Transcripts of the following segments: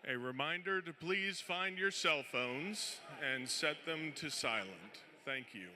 A reminder to please find your cell phones and set them to silent. Thank you.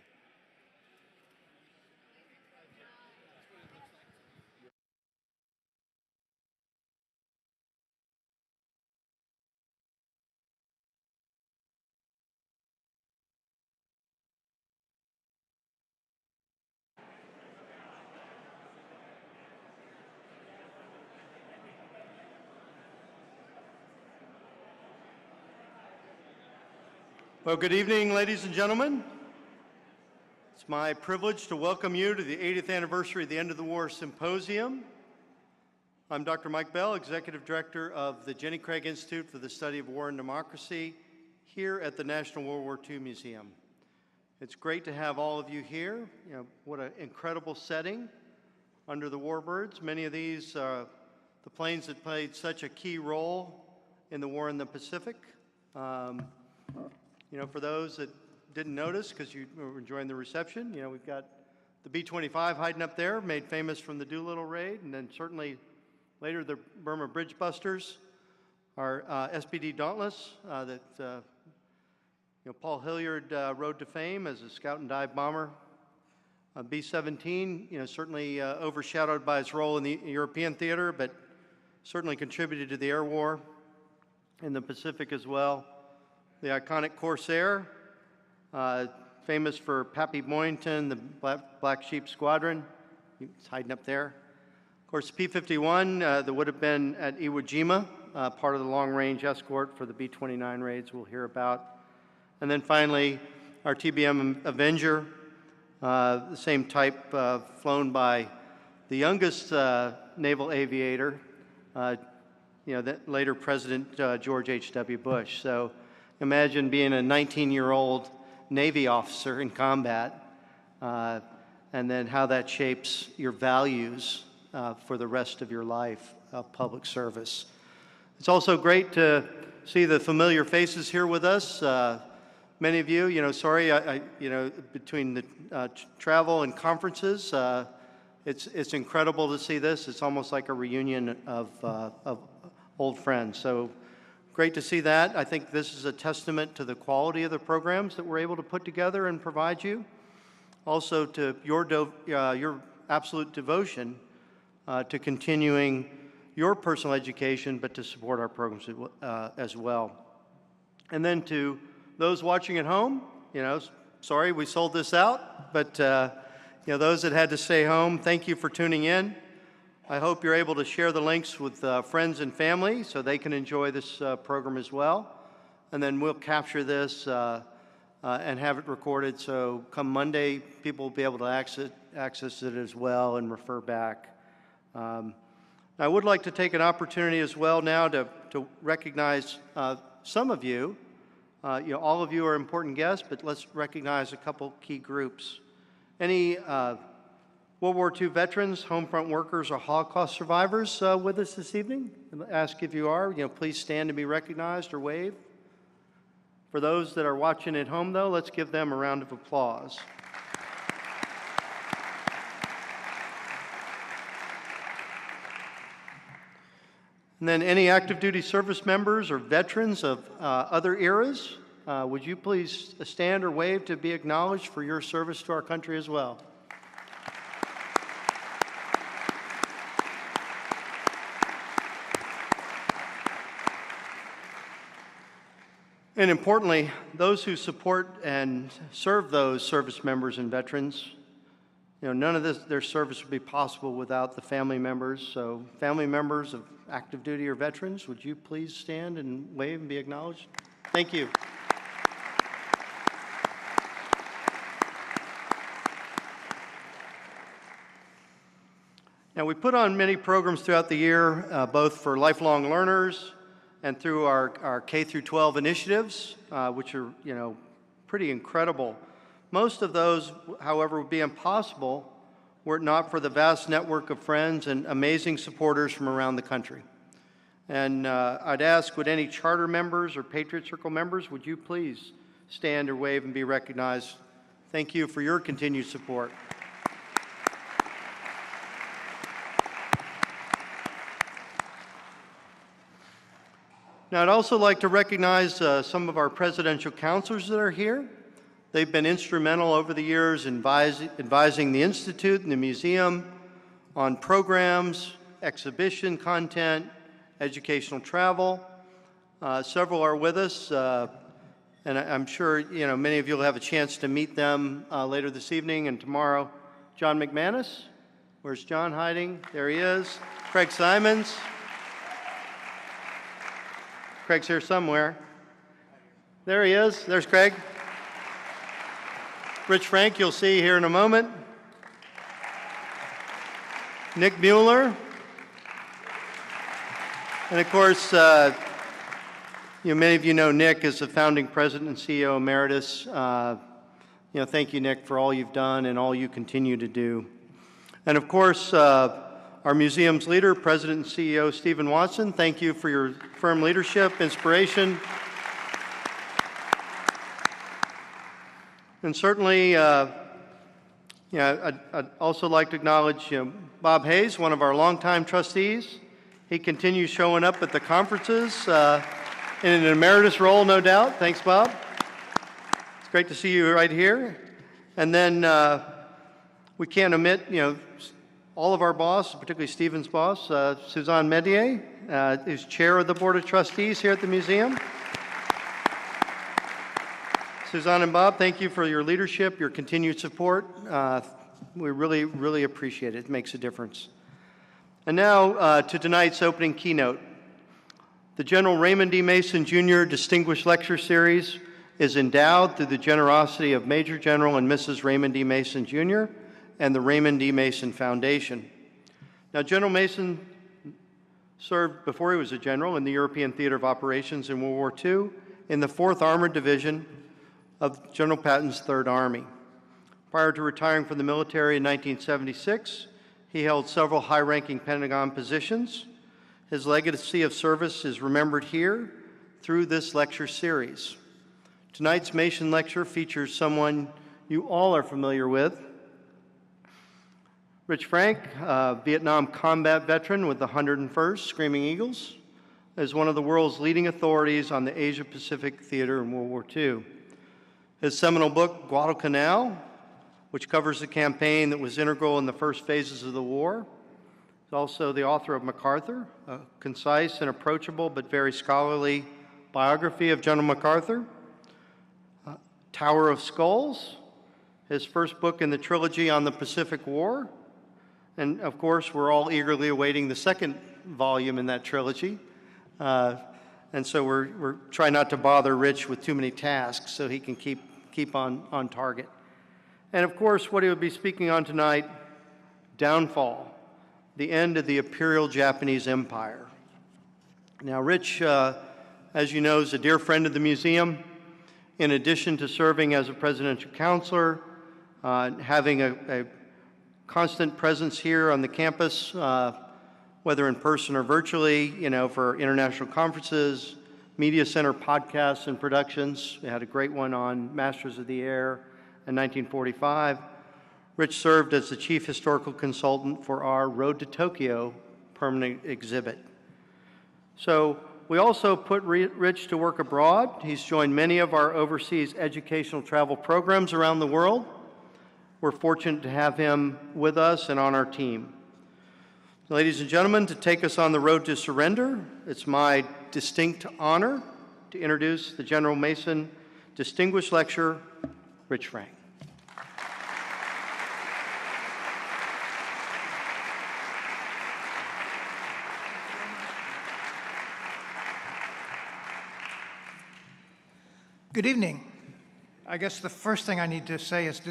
Well, good evening, ladies and gentlemen. It's my privilege to welcome you to the 80th anniversary of the End of the War Symposium. I'm Dr. Mike Bell, Executive Director of the Jenny Craig Institute for the Study of War and Democracy here at the National World War II Museum. It's great to have all of you here. What an incredible setting under the warbirds. Many of these are the planes that played such a key role in the war in the Pacific. For those that didn't notice, because you were enjoying the reception, we've got the B-25 hiding up there, made famous from the Doolittle raid, and then certainly later the Burma Bridge Busters, our SPD Dauntless that Paul Hilliard rode to fame as a scout and dive bomber. B-17, certainly overshadowed by its role in the European theater, but certainly contributed to the air war in the Pacific as well. The iconic Corsair, famous for Pappy Boynton, the Black Sheep Squadron. It's hiding up there. Of course, P-51 that would have been at Iwo Jima, part of the long-range escort for the B-29 raids we'll hear about. And then finally, our TBM Avenger, the same type flown by the youngest naval aviator, later President George H.W. Bush. So imagine being a 19-year-old Navy officer in combat, and then how that shapes your values for the rest of your life of public service. It's also great to see the familiar faces here with us. Many of you, between the travel and conferences, it's incredible to see this. It's almost like a reunion of old friends. So great to see that. I think this is a testament to the quality of the programs that we're able to put together and provide you. Also to your absolute devotion to continuing your personal education, but to support our programs as well. And then to those watching at home, sorry we sold this out, but those that had to stay home, thank you for tuning in. I hope you're able to share the links with friends and family so they can enjoy this program as well. And then we'll capture this and have it recorded, so come Monday, people will be able to access it as well and refer back. I would like to take an opportunity as well now to recognize some of you. All of you are important guests, but let's recognize a couple key groups. Any World War II veterans, homefront workers, or Holocaust survivors with us this evening? I'll ask if you are, please stand and be recognized or wave. For those that are watching at home, though, let's give them a round of applause. And then any active duty service members or veterans of other eras, would you please stand or wave to be acknowledged for your service to our country as well? And importantly, those who support and serve those service members and veterans, none of their service would be possible without the family members. So family members of active duty or veterans, would you please stand and wave and be acknowledged? Thank you. Now, we put on many programs throughout the year, both for lifelong learners and through our K through 12 initiatives, which are, pretty incredible. Most of those, however, would be impossible were it not for the vast network of friends and amazing supporters from around the country. And I'd ask, would any charter members or Patriot Circle members, would you please stand or wave and be recognized? Thank you for your continued support. Now, I'd also like to recognize some of our presidential counselors that are here. They've been instrumental over the years in advising the Institute and the museum on programs, exhibition content, educational travel. Several are with us, and I'm sure many of you will have a chance to meet them later this evening and tomorrow. John McManus, where's John hiding? There he is. Craig Simons. Craig's here somewhere. There he is. There's Craig. Rich Frank, you'll see here in a moment. Nick Mueller. And of course, many of you know Nick is the founding president and CEO emeritus. Thank you, Nick, for all you've done and all you continue to do. And of course, our museum's leader, President and CEO Stephen Watson, thank you for your firm leadership, inspiration. And certainly, I'd also like to acknowledge Bob Hayes, one of our longtime trustees. He continues showing up at the conferences in an emeritus role, no doubt. Thanks, Bob. It's great to see you right here. And then we can't omit, all of our boss, particularly Stephen's boss, Suzanne Medier, who's chair of the Board of Trustees here at the museum. Suzanne and Bob, thank you for your leadership, your continued support. We really, really appreciate it. It makes a difference. And now to tonight's opening keynote. The General Raymond D. Mason Jr. Distinguished Lecture Series is endowed through the generosity of Major General and Mrs. Raymond D. Mason Jr. and the Raymond D. Mason Foundation. Now, General Mason served, before he was a general, in the European Theater of Operations in World War II in the 4th Armored Division of General Patton's 3rd Army. Prior to retiring from the military in 1976, he held several high-ranking Pentagon positions. His legacy of service is remembered here through this lecture series. Tonight's Mason lecture features someone you all are familiar with. Rich Frank, Vietnam combat veteran with the 101st Screaming Eagles, is one of the world's leading authorities on the Asia-Pacific theater in World War II. His seminal book, Guadalcanal, which covers the campaign that was integral in the first phases of the war. He's also the author of MacArthur, a concise and approachable but very scholarly biography of General MacArthur. Tower of Skulls, his first book in the trilogy on the Pacific War. And of course, we're all eagerly awaiting the second volume in that trilogy. And so we're trying not to bother Rich with too many tasks so he can keep on target. And of course, what he will be speaking on tonight, Downfall, the end of the Imperial Japanese Empire. Now, Rich, as you know, is a dear friend of the museum. In addition to serving as a presidential counselor, having a constant presence here on the campus, whether in person or virtually, for international conferences, media center podcasts and productions. We had a great one on Masters of the Air in 1945. Rich served as the chief historical consultant for our Road to Tokyo permanent exhibit. So we also put Rich to work abroad. He's joined many of our overseas educational travel programs around the world. We're fortunate to have him with us and on our team. Ladies and gentlemen, to take us on the road to surrender, it's my distinct honor to introduce the General Mason Distinguished Lecturer, Rich Frank. Good evening. I guess the first thing I need to say is,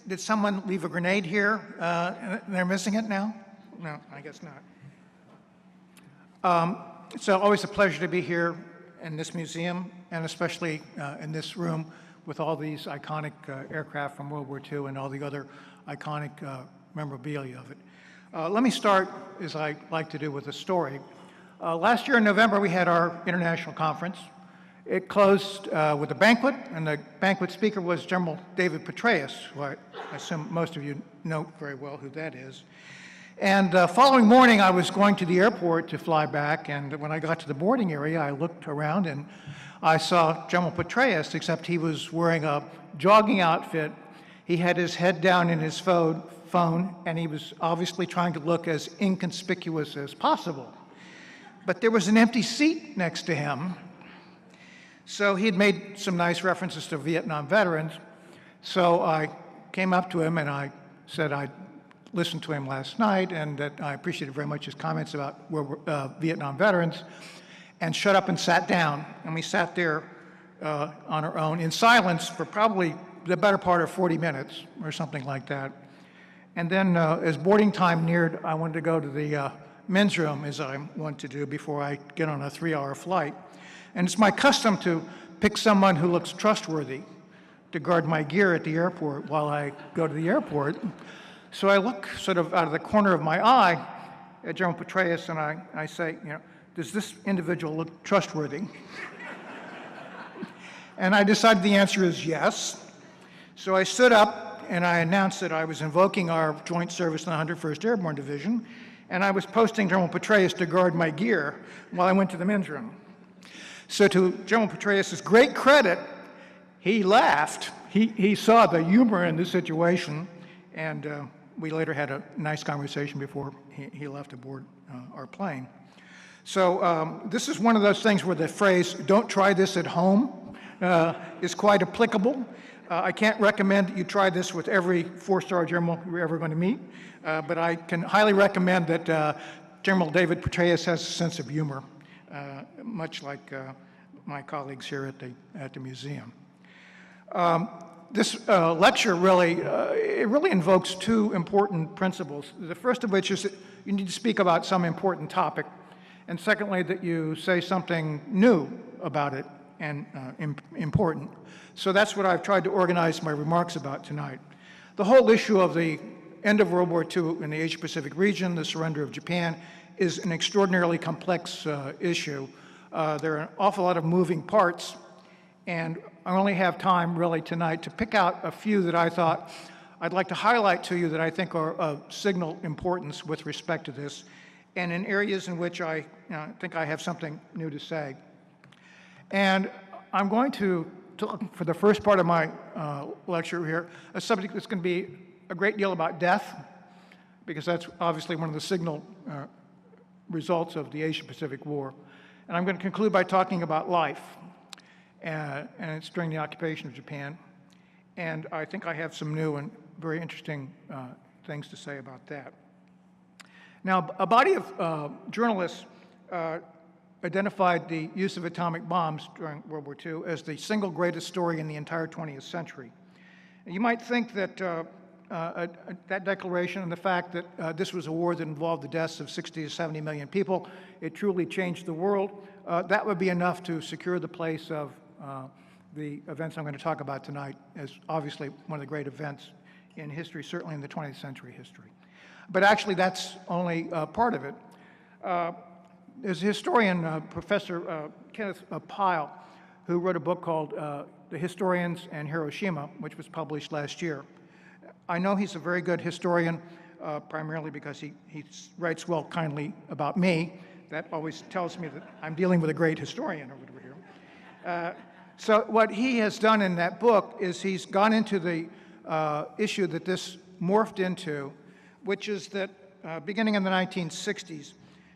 did someone leave a grenade here? They're missing it now? No, I guess not. It's always a pleasure to be here in this museum, and especially in this room with all these iconic aircraft from World War II and all the other iconic memorabilia of it. Let me start, as I like to do, with a story. Last year in November, we had our international conference. It closed with a banquet, and the banquet speaker was General David Petraeus, who I assume most of you know very well who that is. And following morning, I was going to the airport to fly back, and when I got to the boarding area, I looked around and I saw General Petraeus, except he was wearing a jogging outfit. He had his head down in his phone, and he was obviously trying to look as inconspicuous as possible. But there was an empty seat next to him. So he had made some nice references to Vietnam veterans. So I came up to him and I said I'd listened to him last night and that I appreciated very much his comments about Vietnam veterans, and shut up and sat down. And we sat there on our own in silence for probably the better part of 40 minutes or something like that. And then as boarding time neared, I wanted to go to the men's room, as I want to do before I get on a 3-hour flight. And it's my custom to pick someone who looks trustworthy to guard my gear at the airport while I go to the airport. So I look sort of out of the corner of my eye at General Petraeus and I say, does this individual look trustworthy? And I decided the answer is yes. So I stood up and I announced that I was invoking our joint service in the 101st Airborne Division, and I was posting General Petraeus to guard my gear while I went to the men's room. So to General Petraeus' great credit, he laughed. He saw the humor in the situation, and we later had a nice conversation before he left aboard our plane. So this is one of those things where the phrase, "don't try this at home," is quite applicable. I can't recommend that you try this with every 4-star general you're ever going to meet, but I can highly recommend that General David Petraeus has a sense of humor, much like my colleagues here at the museum. This lecture really invokes two important principles. The first of which is that you need to speak about some important topic, and secondly, that you say something new about it and important. So that's what I've tried to organize my remarks about tonight. The whole issue of the end of World War II in the Asia-Pacific region, the surrender of Japan, is an extraordinarily complex issue. There are an awful lot of moving parts, and I only have time really tonight to pick out a few that I thought I'd like to highlight to you that I think are of signal importance with respect to this, and in areas in which I think I have something new to say. And I'm going to talk, for the first part of my lecture here, a subject that's going to be a great deal about death, because that's obviously one of the signal results of the Asia-Pacific War. And I'm going to conclude by talking about life, and it's during the occupation of Japan. And I think I have some new and very interesting things to say about that. Now, a body of journalists identified the use of atomic bombs during World War II as the single greatest story in the entire 20th century. And you might think that that declaration and the fact that this was a war that involved the deaths of 60 to 70 million people, it truly changed the world, that would be enough to secure the place of the events I'm going to talk about tonight as obviously one of the great events in history, certainly in the 20th century history. But actually, that's only part of it. There's a historian, Professor Kenneth Pyle, who wrote a book called The Historians and Hiroshima, which was published last year. I know he's a very good historian, primarily because he writes well kindly about me. That always tells me that I'm dealing with a great historian over here. So what he has done in that book is he's gone into the issue that this morphed into, which is that beginning in the 1960s,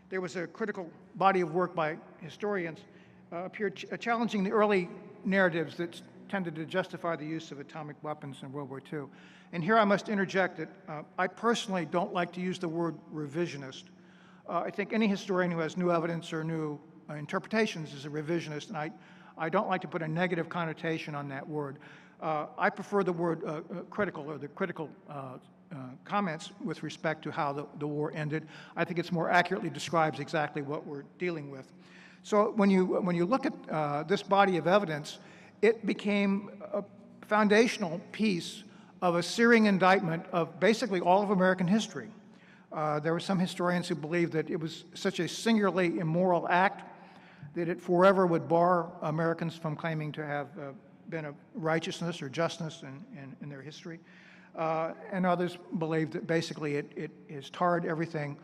there was a critical body of work by historians challenging the early narratives that tended to justify the use of atomic weapons in World War II. And here I must interject that I personally don't like to use the word revisionist. I think any historian who has new evidence or new interpretations is a revisionist, and I don't like to put a negative connotation on that word. I prefer the word critical, or the critical comments with respect to how the war ended. I think it's more accurately describes exactly what we're dealing with. So when you look at this body of evidence, it became a foundational piece of a searing indictment of basically all of American history. There were some historians who believed that it was such a singularly immoral act that it forever would bar Americans from claiming to have been of righteousness or justness in their history. and others believe that basically it has tarred everything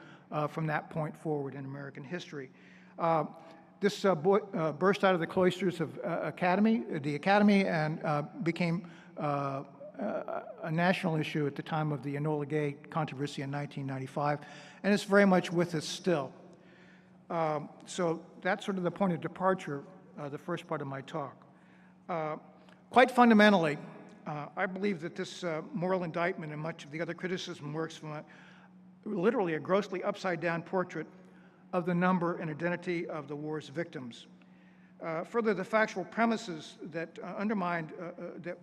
from that point forward in American history. This burst out of the cloisters of the Academy, and became a national issue at the time of the Enola Gay controversy in 1995, and it's very much with us still. So that's sort of the point of departure, the first part of my talk. Quite fundamentally, I believe that this moral indictment and much of the other criticism works from literally a grossly upside-down portrait of the number and identity of the war's victims. Further, the factual premises that the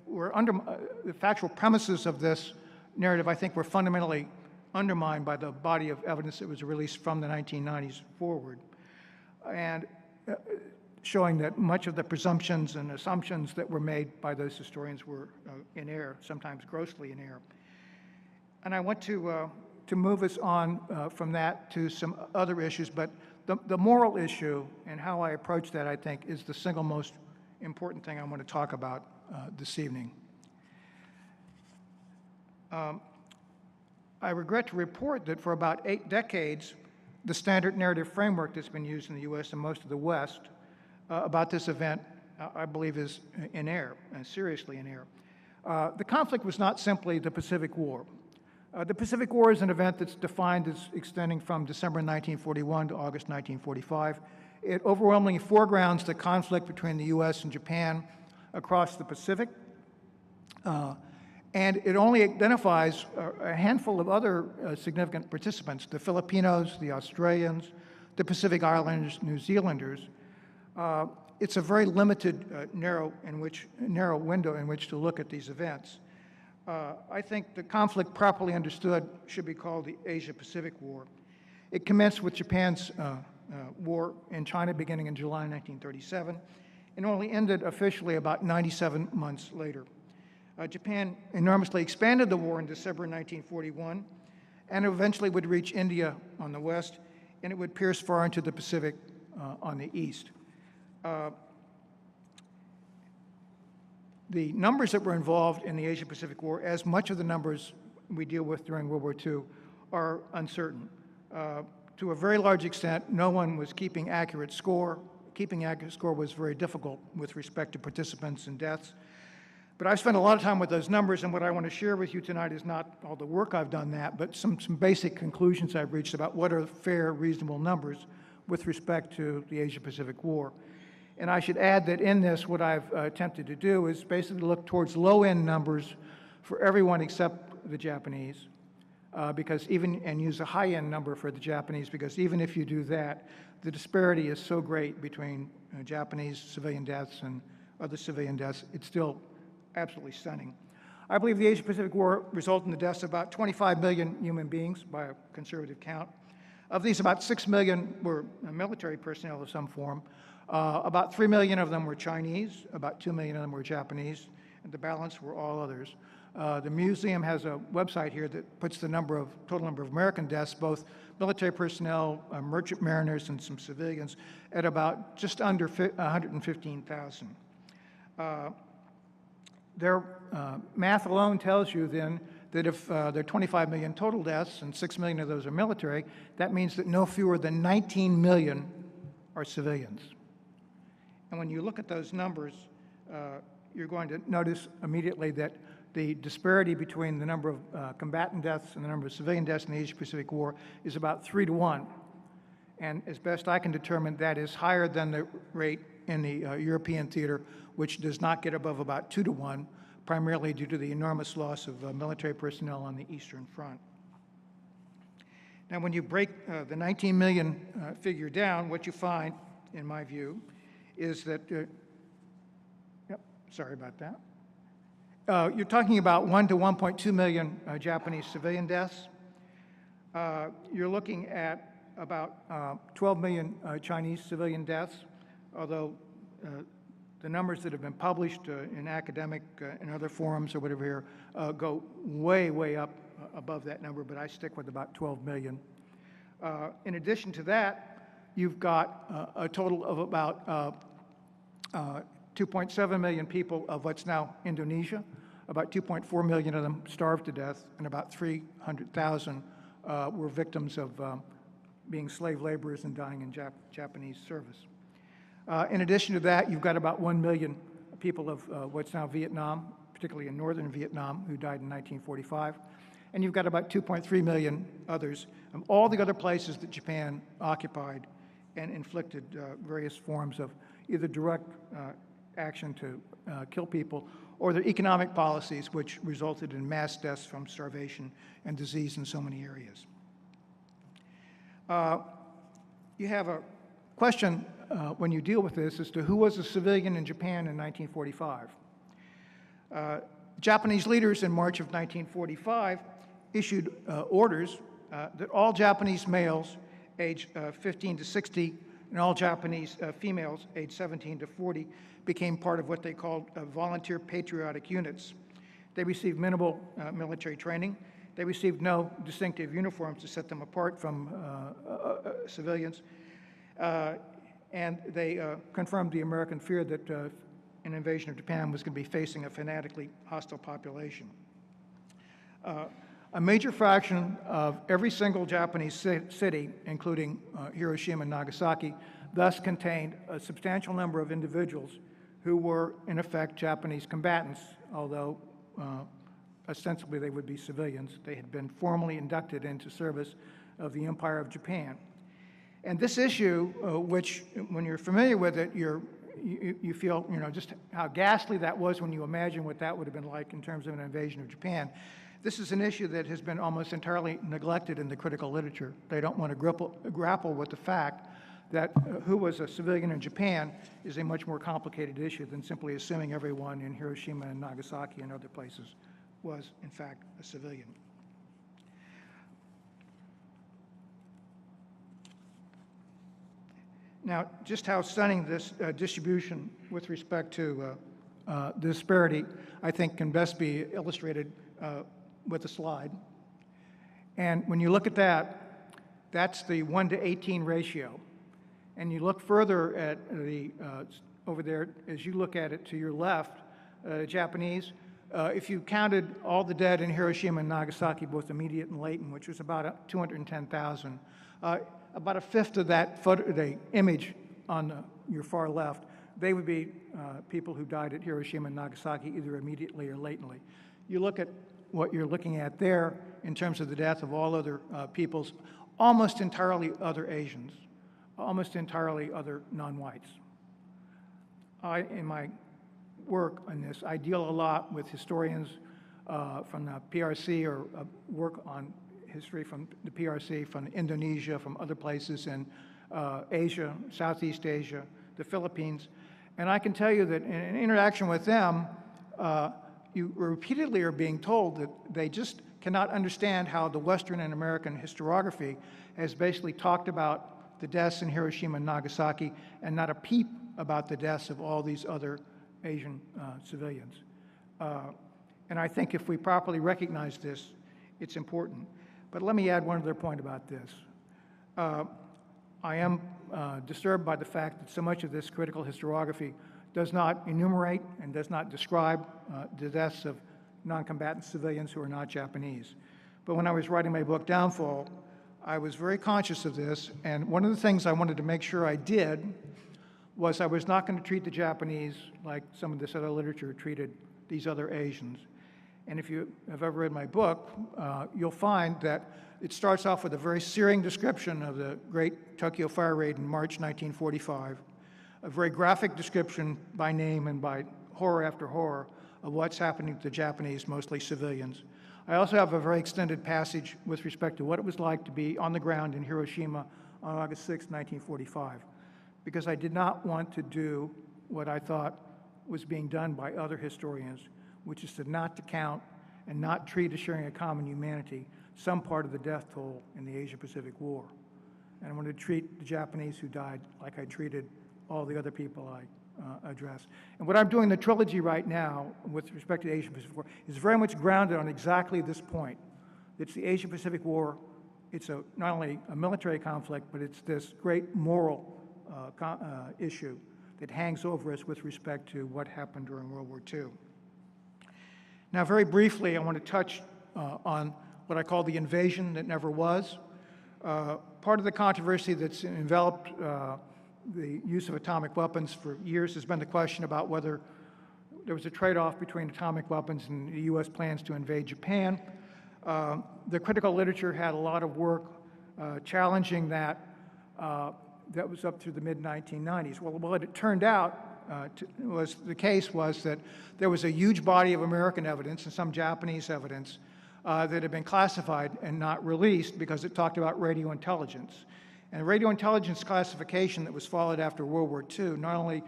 factual premises of this narrative, I think, were fundamentally undermined by the body of evidence that was released from the 1990s forward, and showing that much of the presumptions and assumptions that were made by those historians were in error, sometimes grossly in error. And I want to move us on from that to some other issues, but the moral issue and how I approach that, I think, is the single most important thing I want to talk about this evening. I regret to report that for about 8 decades, the standard narrative framework that's been used in the U.S. and most of the West about this event, I believe, is in error, and seriously in error. The conflict was not simply the Pacific War. The Pacific War is an event that's defined as extending from December 1941 to August 1945. It overwhelmingly foregrounds the conflict between the U.S. and Japan across the Pacific, and it only identifies a handful of other significant participants: the Filipinos, the Australians, the Pacific Islanders, New Zealanders. It's a very limited, narrow window in which to look at these events. I think the conflict, properly understood, should be called the Asia-Pacific War. It commenced with Japan's war in China beginning in July 1937, and only ended officially about 97 months later. Japan enormously expanded the war in December 1941, and eventually would reach India on the west, and it would pierce far into the Pacific on the east. The numbers that were involved in the Asia-Pacific War, as much of the numbers we deal with during World War II, are uncertain. To a very large extent, no one was keeping accurate score. Keeping accurate score was very difficult with respect to participants and deaths. But I've spent a lot of time with those numbers, and what I want to share with you tonight is not all the work I've done that, but some basic conclusions I've reached about what are fair, reasonable numbers with respect to the Asia-Pacific War. And I should add that in this, what I've attempted to do is basically look towards low-end numbers for everyone except the Japanese, and use a high-end number for the Japanese, because even if you do that, the disparity is so great between Japanese civilian deaths and other civilian deaths, it's still absolutely stunning. I believe the Asia-Pacific War resulted in the deaths of about 25 million human beings by a conservative count. Of these, about 6 million were military personnel of some form. About 3 million of them were Chinese, about 2 million of them were Japanese, and the balance were all others. The museum has a website here that puts the total number of American deaths, both military personnel, merchant mariners, and some civilians, at about just under 115,000. Their math alone tells you then that if there are 25 million total deaths and 6 million of those are military, that means that no fewer than 19 million are civilians. And when you look at those numbers, you're going to notice immediately that the disparity between the number of combatant deaths and the number of civilian deaths in the Asia-Pacific War is about 3 to 1. And as best I can determine, that is higher than the rate in the European theater, which does not get above about 2 to 1, primarily due to the enormous loss of military personnel on the Eastern Front. Now, when you break the 19 million figure down, what you find, in my view, is that, sorry about that. You're talking about 1 to 1.2 million Japanese civilian deaths. You're looking at about 12 million Chinese civilian deaths, although the numbers that have been published in academic and other forums or whatever here go way, way up above that number, but I stick with about 12 million. In addition to that, you've got a total of about 2.7 million people of what's now Indonesia, About 2.4 million of them starved to death, and about 300,000 were victims of being slave laborers and dying in Japanese service. In addition to that, you've got about 1 million people of what's now Vietnam, particularly in northern Vietnam, who died in 1945. And you've got about 2.3 million others, all the other places that Japan occupied and inflicted various forms of either direct action to kill people or their economic policies, which resulted in mass deaths from starvation and disease in so many areas. You have a question when you deal with this as to who was a civilian in Japan in 1945. Japanese leaders in March of 1945 issued orders that all Japanese males aged 15 to 60 and all Japanese females aged 17 to 40 became part of what they called volunteer patriotic units. They received minimal military training. They received no distinctive uniforms to set them apart from civilians. And they confirmed the American fear that an invasion of Japan was going to be facing a fanatically hostile population. A major fraction of every single Japanese city, including Hiroshima and Nagasaki, thus contained a substantial number of individuals who were, in effect, Japanese combatants, although ostensibly they would be civilians. They had been formally inducted into service of the Empire of Japan. And this issue, which, when you're familiar with it, you feel, just how ghastly that was when you imagine what that would have been like in terms of an invasion of Japan. This is an issue that has been almost entirely neglected in the critical literature. They don't want to grapple with the fact that who was a civilian in Japan is a much more complicated issue than simply assuming everyone in Hiroshima and Nagasaki and other places was, in fact, a civilian. Now, just how stunning this distribution with respect to disparity, I think, can best be illustrated with a slide. And when you look at that, that's the 1:18 ratio. And you look further at the, over there, as you look at it to your left, Japanese, if you counted all the dead in Hiroshima and Nagasaki, both immediate and latent, which was about 210,000, about a fifth of that the image on your far left, they would be people who died at Hiroshima and Nagasaki either immediately or latently. You look at what you're looking at there in terms of the death of all other peoples, almost entirely other Asians, almost entirely other non-whites. In my work on this, I deal a lot with historians from the PRC or work on history from the PRC, from Indonesia, from other places in Asia, Southeast Asia, the Philippines. And I can tell you that in interaction with them, you repeatedly are being told that they just cannot understand how the Western and American historiography has basically talked about the deaths in Hiroshima and Nagasaki and not a peep about the deaths of all these other Asian civilians. And I think if we properly recognize this, it's important. But let me add one other point about this. I am disturbed by the fact that so much of this critical historiography does not enumerate and does not describe the deaths of non-combatant civilians who are not Japanese. But when I was writing my book, Downfall, I was very conscious of this, and one of the things I wanted to make sure I did was I was not going to treat the Japanese like some of this other literature treated these other Asians. And if you have ever read my book, you'll find that it starts off with a very searing description of the great Tokyo fire raid in March 1945, a very graphic description by name and by horror after horror of what's happening to the Japanese, mostly civilians. I also have a very extended passage with respect to what it was like to be on the ground in Hiroshima on August 6, 1945, because I did not want to do what I thought was being done by other historians, which is not to count and not treat as sharing a common humanity some part of the death toll in the Asia-Pacific War. And I wanted to treat the Japanese who died like I treated all the other people I address. And what I'm doing in the trilogy right now with respect to the Asia-Pacific War is very much grounded on exactly this point. It's the Asia-Pacific War. It's not only a military conflict, but it's this great moral issue that hangs over us with respect to what happened during World War II. Now, very briefly, I want to touch on what I call the invasion that never was. Part of the controversy that's enveloped the use of atomic weapons for years has been the question about whether there was a trade-off between atomic weapons and the U.S. plans to invade Japan. The critical literature had a lot of work challenging that. That was up through the mid-1990s. Well, what it turned out was that there was a huge body of American evidence and some Japanese evidence that had been classified and not released because it talked about radio intelligence. And radio intelligence classification that was followed after World War II not only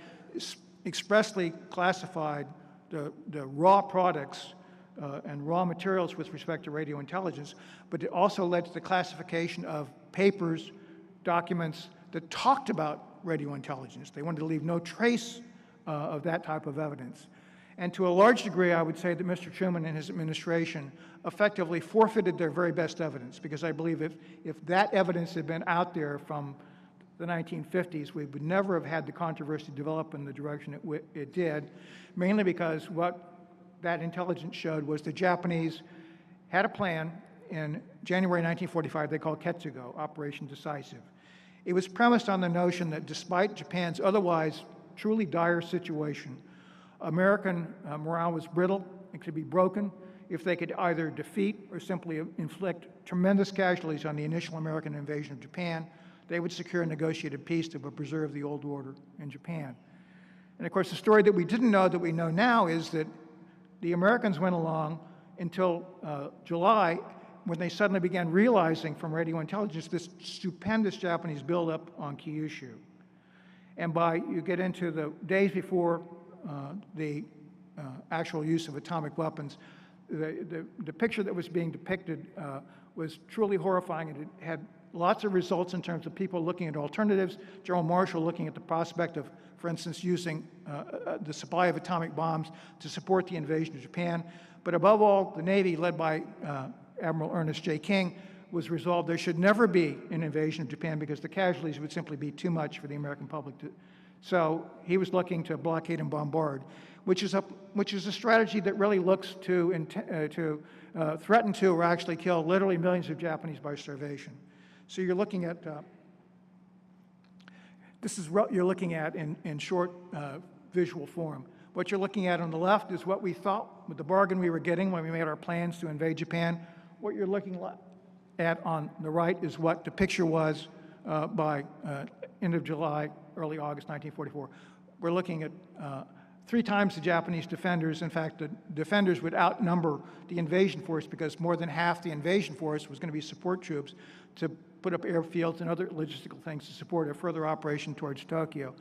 expressly classified the raw products and raw materials with respect to radio intelligence, but it also led to the classification of papers, documents that talked about radio intelligence. They wanted to leave no trace of that type of evidence. And to a large degree, I would say that Mr. Truman and his administration effectively forfeited their very best evidence, because I believe if that evidence had been out there from the 1950s, we would never have had the controversy develop in the direction it did, mainly because what that intelligence showed was the Japanese had a plan in January 1945 they called Ketsugo, Operation Decisive. It was premised on the notion that despite Japan's otherwise truly dire situation, American morale was brittle and could be broken if they could either defeat or simply inflict tremendous casualties on the initial American invasion of Japan. They would secure a negotiated peace that would preserve the old order in Japan. And of course, the story that we didn't know that we know now is that the Americans went along until July, when they suddenly began realizing from radio intelligence this stupendous Japanese buildup on Kyushu. And you get into the days before the actual use of atomic weapons, the picture that was being depicted was truly horrifying, and it had lots of results in terms of people looking at alternatives, General Marshall looking at the prospect of, for instance, using the supply of atomic bombs to support the invasion of Japan. But above all, the Navy, led by Admiral Ernest J. King, was resolved there should never be an invasion of Japan because the casualties would simply be too much for the American public. So he was looking to blockade and bombard, which is a strategy that really looks to threaten to or actually kill literally millions of Japanese by starvation. So you're looking at this is what you're looking at in short visual form. What you're looking at on the left is what we thought with the bargain we were getting when we made our plans to invade Japan. What you're looking at on the right is what the picture was by end of July, early August 1944. We're looking at 3 times the Japanese defenders. In fact, the defenders would outnumber the invasion force because more than half the invasion force was going to be support troops to put up airfields and other logistical things to support a further operation towards Tokyo.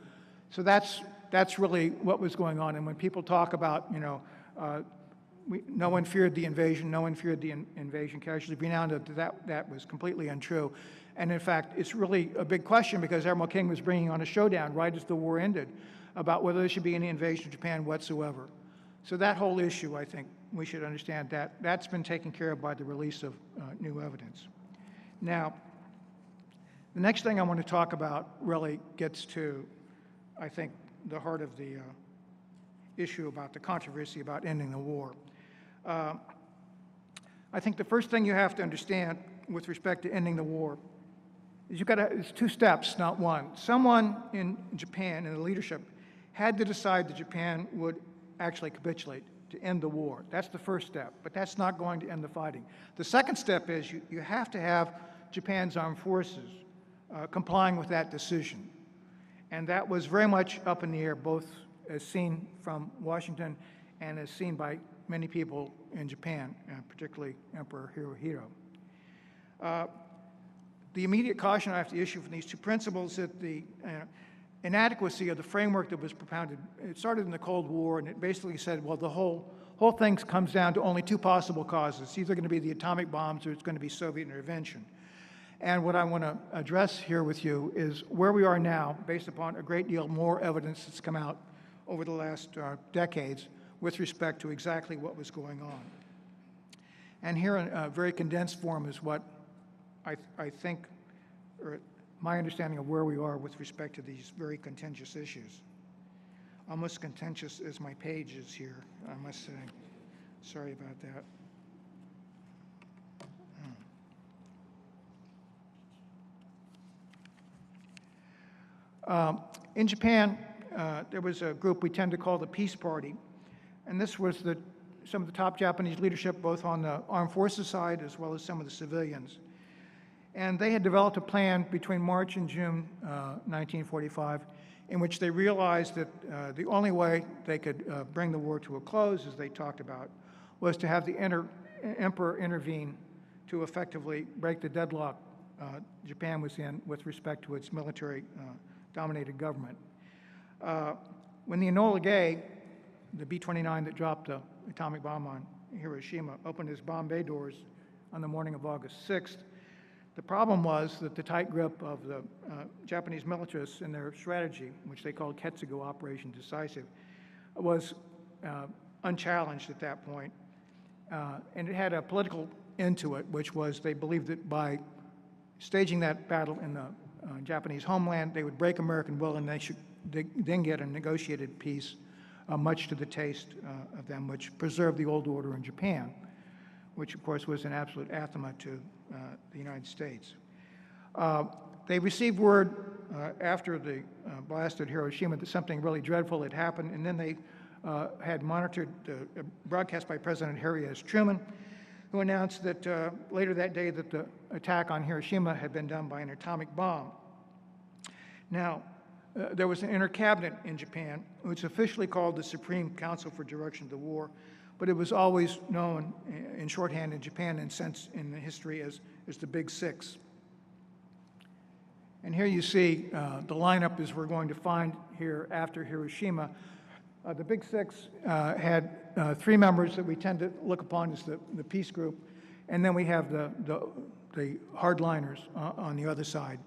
So that's really what was going on. And when people talk about, no one feared the invasion, no one feared the invasion casualties, we now know that was completely untrue. And in fact, it's really a big question because Admiral King was bringing on a showdown right as the war ended about whether there should be any invasion of Japan whatsoever. So that whole issue, I think we should understand that's been taken care of by the release of new evidence. Now, the next thing I want to talk about really gets to, I think, the heart of the issue about the controversy about ending the war. I think the first thing you have to understand with respect to ending the war is it's 2 steps, not one. Someone in Japan, in the leadership, had to decide that Japan would actually capitulate to end the war. That's the first step, but that's not going to end the fighting. The second step is you have to have Japan's armed forces complying with that decision. And that was very much up in the air, both as seen from Washington and as seen by many people in Japan, particularly Emperor Hirohito. The immediate caution I have to issue from these 2 principles is that the inadequacy of the framework that was propounded, it started in the Cold War, and it basically said, well, the whole thing comes down to only 2 possible causes. It's either going to be the atomic bombs or it's going to be Soviet intervention. And what I want to address here with you is where we are now, based upon a great deal more evidence that's come out over the last decades with respect to exactly what was going on. And here in a very condensed form is what I think, or my understanding of where we are with respect to these very contentious issues. Almost contentious as my page is here, I must say. Sorry about that. In Japan, there was a group we tend to call the Peace Party, and this was some of the top Japanese leadership, both on the armed forces side as well as some of the civilians. And they had developed a plan between March and June 1945 in which they realized that the only way they could bring the war to a close, as they talked about, was to have the emperor intervene to effectively break the deadlock Japan was in with respect to its military-dominated government. When the Enola Gay, the B-29 that dropped the atomic bomb on Hiroshima, opened its bomb bay doors on the morning of August 6th, the problem was that the tight grip of the Japanese militarists in their strategy, which they called Ketsugo, Operation Decisive, was unchallenged at that point. And it had a political end to it, which was they believed that by staging that battle in the Japanese homeland, they would break American will and they should then get a negotiated peace, much to the taste of them, which preserved the old order in Japan, which of course was an absolute anathema to the United States. They received word after the blast at Hiroshima that something really dreadful had happened, and then they had monitored a broadcast by President Harry S. Truman, who announced that later that day that the attack on Hiroshima had been done by an atomic bomb. Now, there was an inter-cabinet in Japan, which officially called the Supreme Council for Direction of the War, but it was always known in shorthand in Japan and since in the history as the Big Six. And here you see the lineup as we're going to find here after Hiroshima. The Big Six had three members that we tend to look upon as the peace group, and then we have the hardliners on the other side.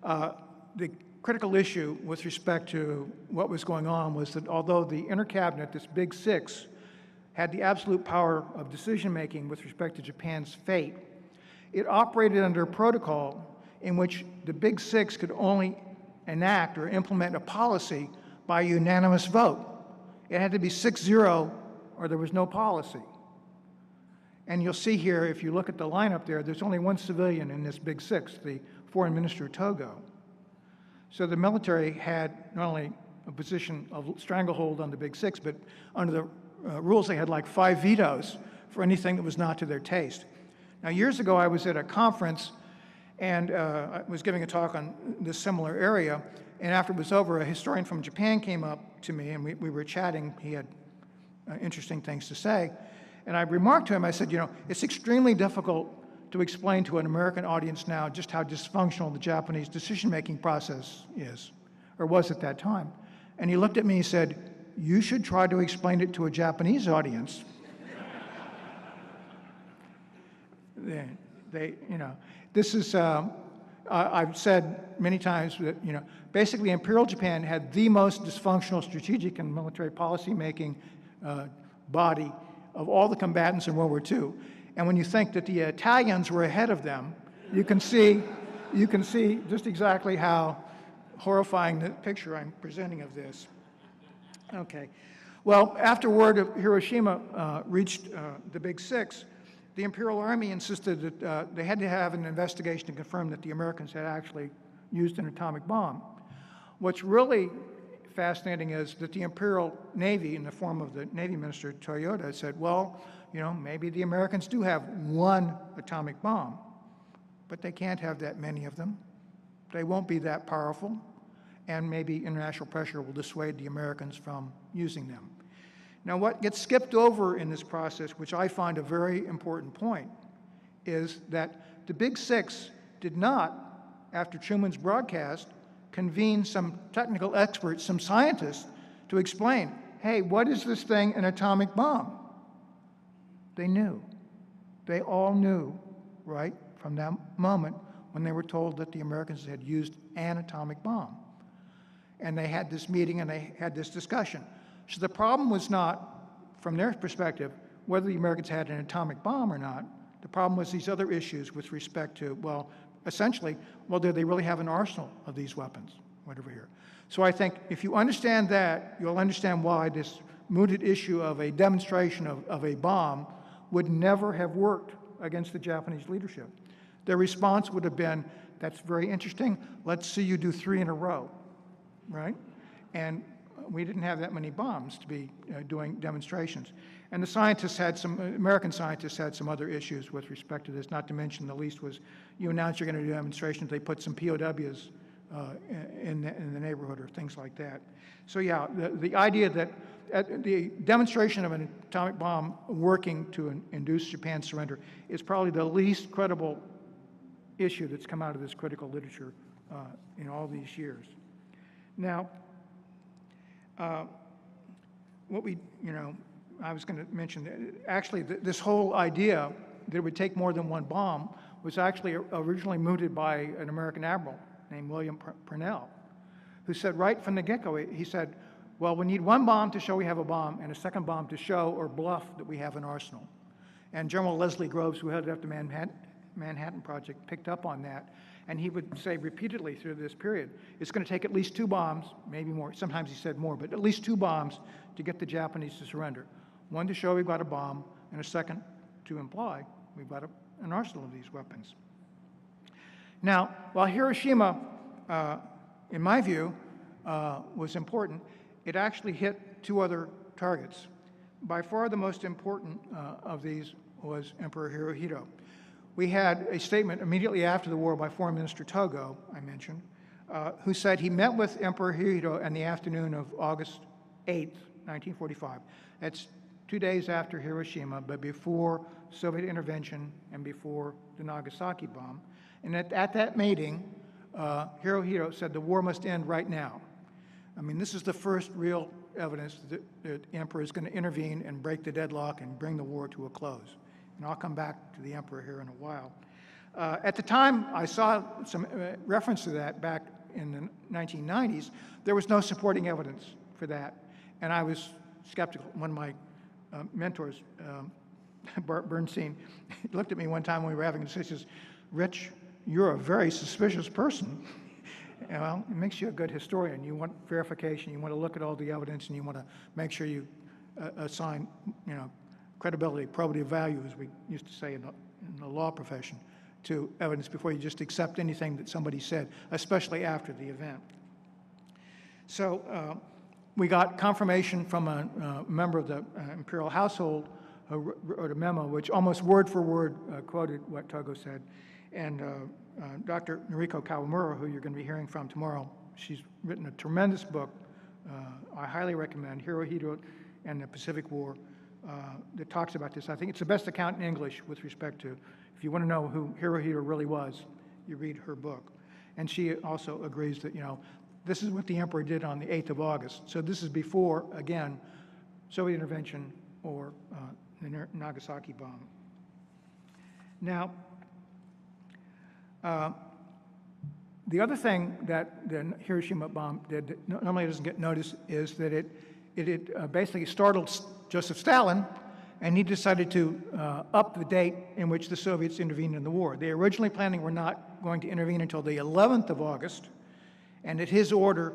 The critical issue with respect to what was going on was that although the inter-cabinet, this Big Six, had the absolute power of decision-making with respect to Japan's fate, it operated under a protocol in which the Big Six could only enact or implement a policy by unanimous vote. It had to be 6-0 or there was no policy. And you'll see here, if you look at the lineup there, there's only one civilian in this Big Six, the Foreign Minister Togo. So the military had not only a position of stranglehold on the Big Six, but under the rules they had like 5 vetoes for anything that was not to their taste. Now years ago I was at a conference and I was giving a talk on this similar area, and after it was over, a historian from Japan came up to me and we were chatting. He had interesting things to say. And I remarked to him, I said, you know, it's extremely difficult to explain to an American audience now just how dysfunctional the Japanese decision-making process is, or was at that time. And he looked at me and said, you should try to explain it to a Japanese audience. You know, this is, I've said many times that, you know, basically Imperial Japan had the most dysfunctional strategic and military policy-making body of all the combatants in World War II. And when you think that the Italians were ahead of them, you can see just exactly how horrifying the picture I'm presenting of this. Okay. Well, after word of Hiroshima reached the Big Six, the Imperial Army insisted that they had to have an investigation to confirm that the Americans had actually used an atomic bomb. What's really fascinating is that the Imperial Navy, in the form of the Navy Minister Toyota, said, well, you know, maybe the Americans do have one atomic bomb, but they can't have that many of them. They won't be that powerful, and maybe international pressure will dissuade the Americans from using them. Now, what gets skipped over in this process, which I find a very important point, is that the Big Six did not, after Truman's broadcast, convene some technical experts, some scientists, to explain, hey, what is this thing, an atomic bomb? They knew. They all knew, right, from that moment when they were told that the Americans had used an atomic bomb. And they had this meeting and they had this discussion. So the problem was not, from their perspective, whether the Americans had an atomic bomb or not. The problem was these other issues with respect to, well, essentially, well, do they really have an arsenal of these weapons, whatever here. So I think if you understand that, you'll understand why this mooted issue of a demonstration of a bomb would never have worked against the Japanese leadership. Their response would have been, that's very interesting, let's see you do 3 in a row, right? And we didn't have that many bombs to be doing demonstrations. And the scientists had American scientists had some other issues with respect to this, not to mention the least was, you announce you're going to do demonstrations, they put some POWs in the neighborhood or things like that. So yeah, the idea that the demonstration of an atomic bomb working to induce Japan's surrender is probably the least credible issue that's come out of this critical literature in all these years. Now, what we, I was going to mention that actually this whole idea that it would take more than one bomb was actually originally mooted by an American admiral named William Purnell, who said right from the get-go, he said, well, we need one bomb to show we have a bomb and a second bomb to show or bluff that we have an arsenal. And General Leslie Groves, who headed up the Manhattan Project, picked up on that. And he would say repeatedly through this period, it's going to take at least 2 bombs, maybe more. Sometimes he said more, but at least 2 bombs to get the Japanese to surrender. One to show we've got a bomb, and a second to imply we've got an arsenal of these weapons. Now, while Hiroshima, in my view, was important, it actually hit 2 other targets. By far the most important of these was Emperor Hirohito. We had a statement immediately after the war by Foreign Minister Togo, I mentioned, who said he met with Emperor Hirohito in the afternoon of August 8th, 1945. That's 2 days after Hiroshima, but before Soviet intervention and before the Nagasaki bomb. And at that meeting, Hirohito said the war must end right now. I mean, this is the first real evidence that the emperor is going to intervene and break the deadlock and bring the war to a close. And I'll come back to the emperor here in a while. At the time, I saw some reference to that back in the 1990s. There was no supporting evidence for that, and I was skeptical. One of my mentors, Bart Bernstein, looked at me one time when we were having a discussion. He says, "Rich, you're a very suspicious person." Well, it makes you a good historian. You want verification. You want to look at all the evidence, and you want to make sure you assign, credibility, probative value, as we used to say in the law profession, to evidence before you just accept anything that somebody said, especially after the event. So we got confirmation from a member of the imperial household who wrote a memo which almost word for word quoted what Togo said. And Dr. Noriko Kawamura, who you're going to be hearing from tomorrow, she's written a tremendous book I highly recommend, Hirohito and the Pacific War, that talks about this. I think it's the best account in English with respect to, if you want to know who Hirohito really was, you read her book. And she also agrees that, this is what the emperor did on the 8th of August. So this is before, again, Soviet intervention or the Nagasaki bomb. Now, the other thing that the Hiroshima bomb did that normally doesn't get noticed is that it basically startled Joseph Stalin, and he decided to up the date in which the Soviets intervened in the war. They originally planning were not going to intervene until the 11th of August, and at his order,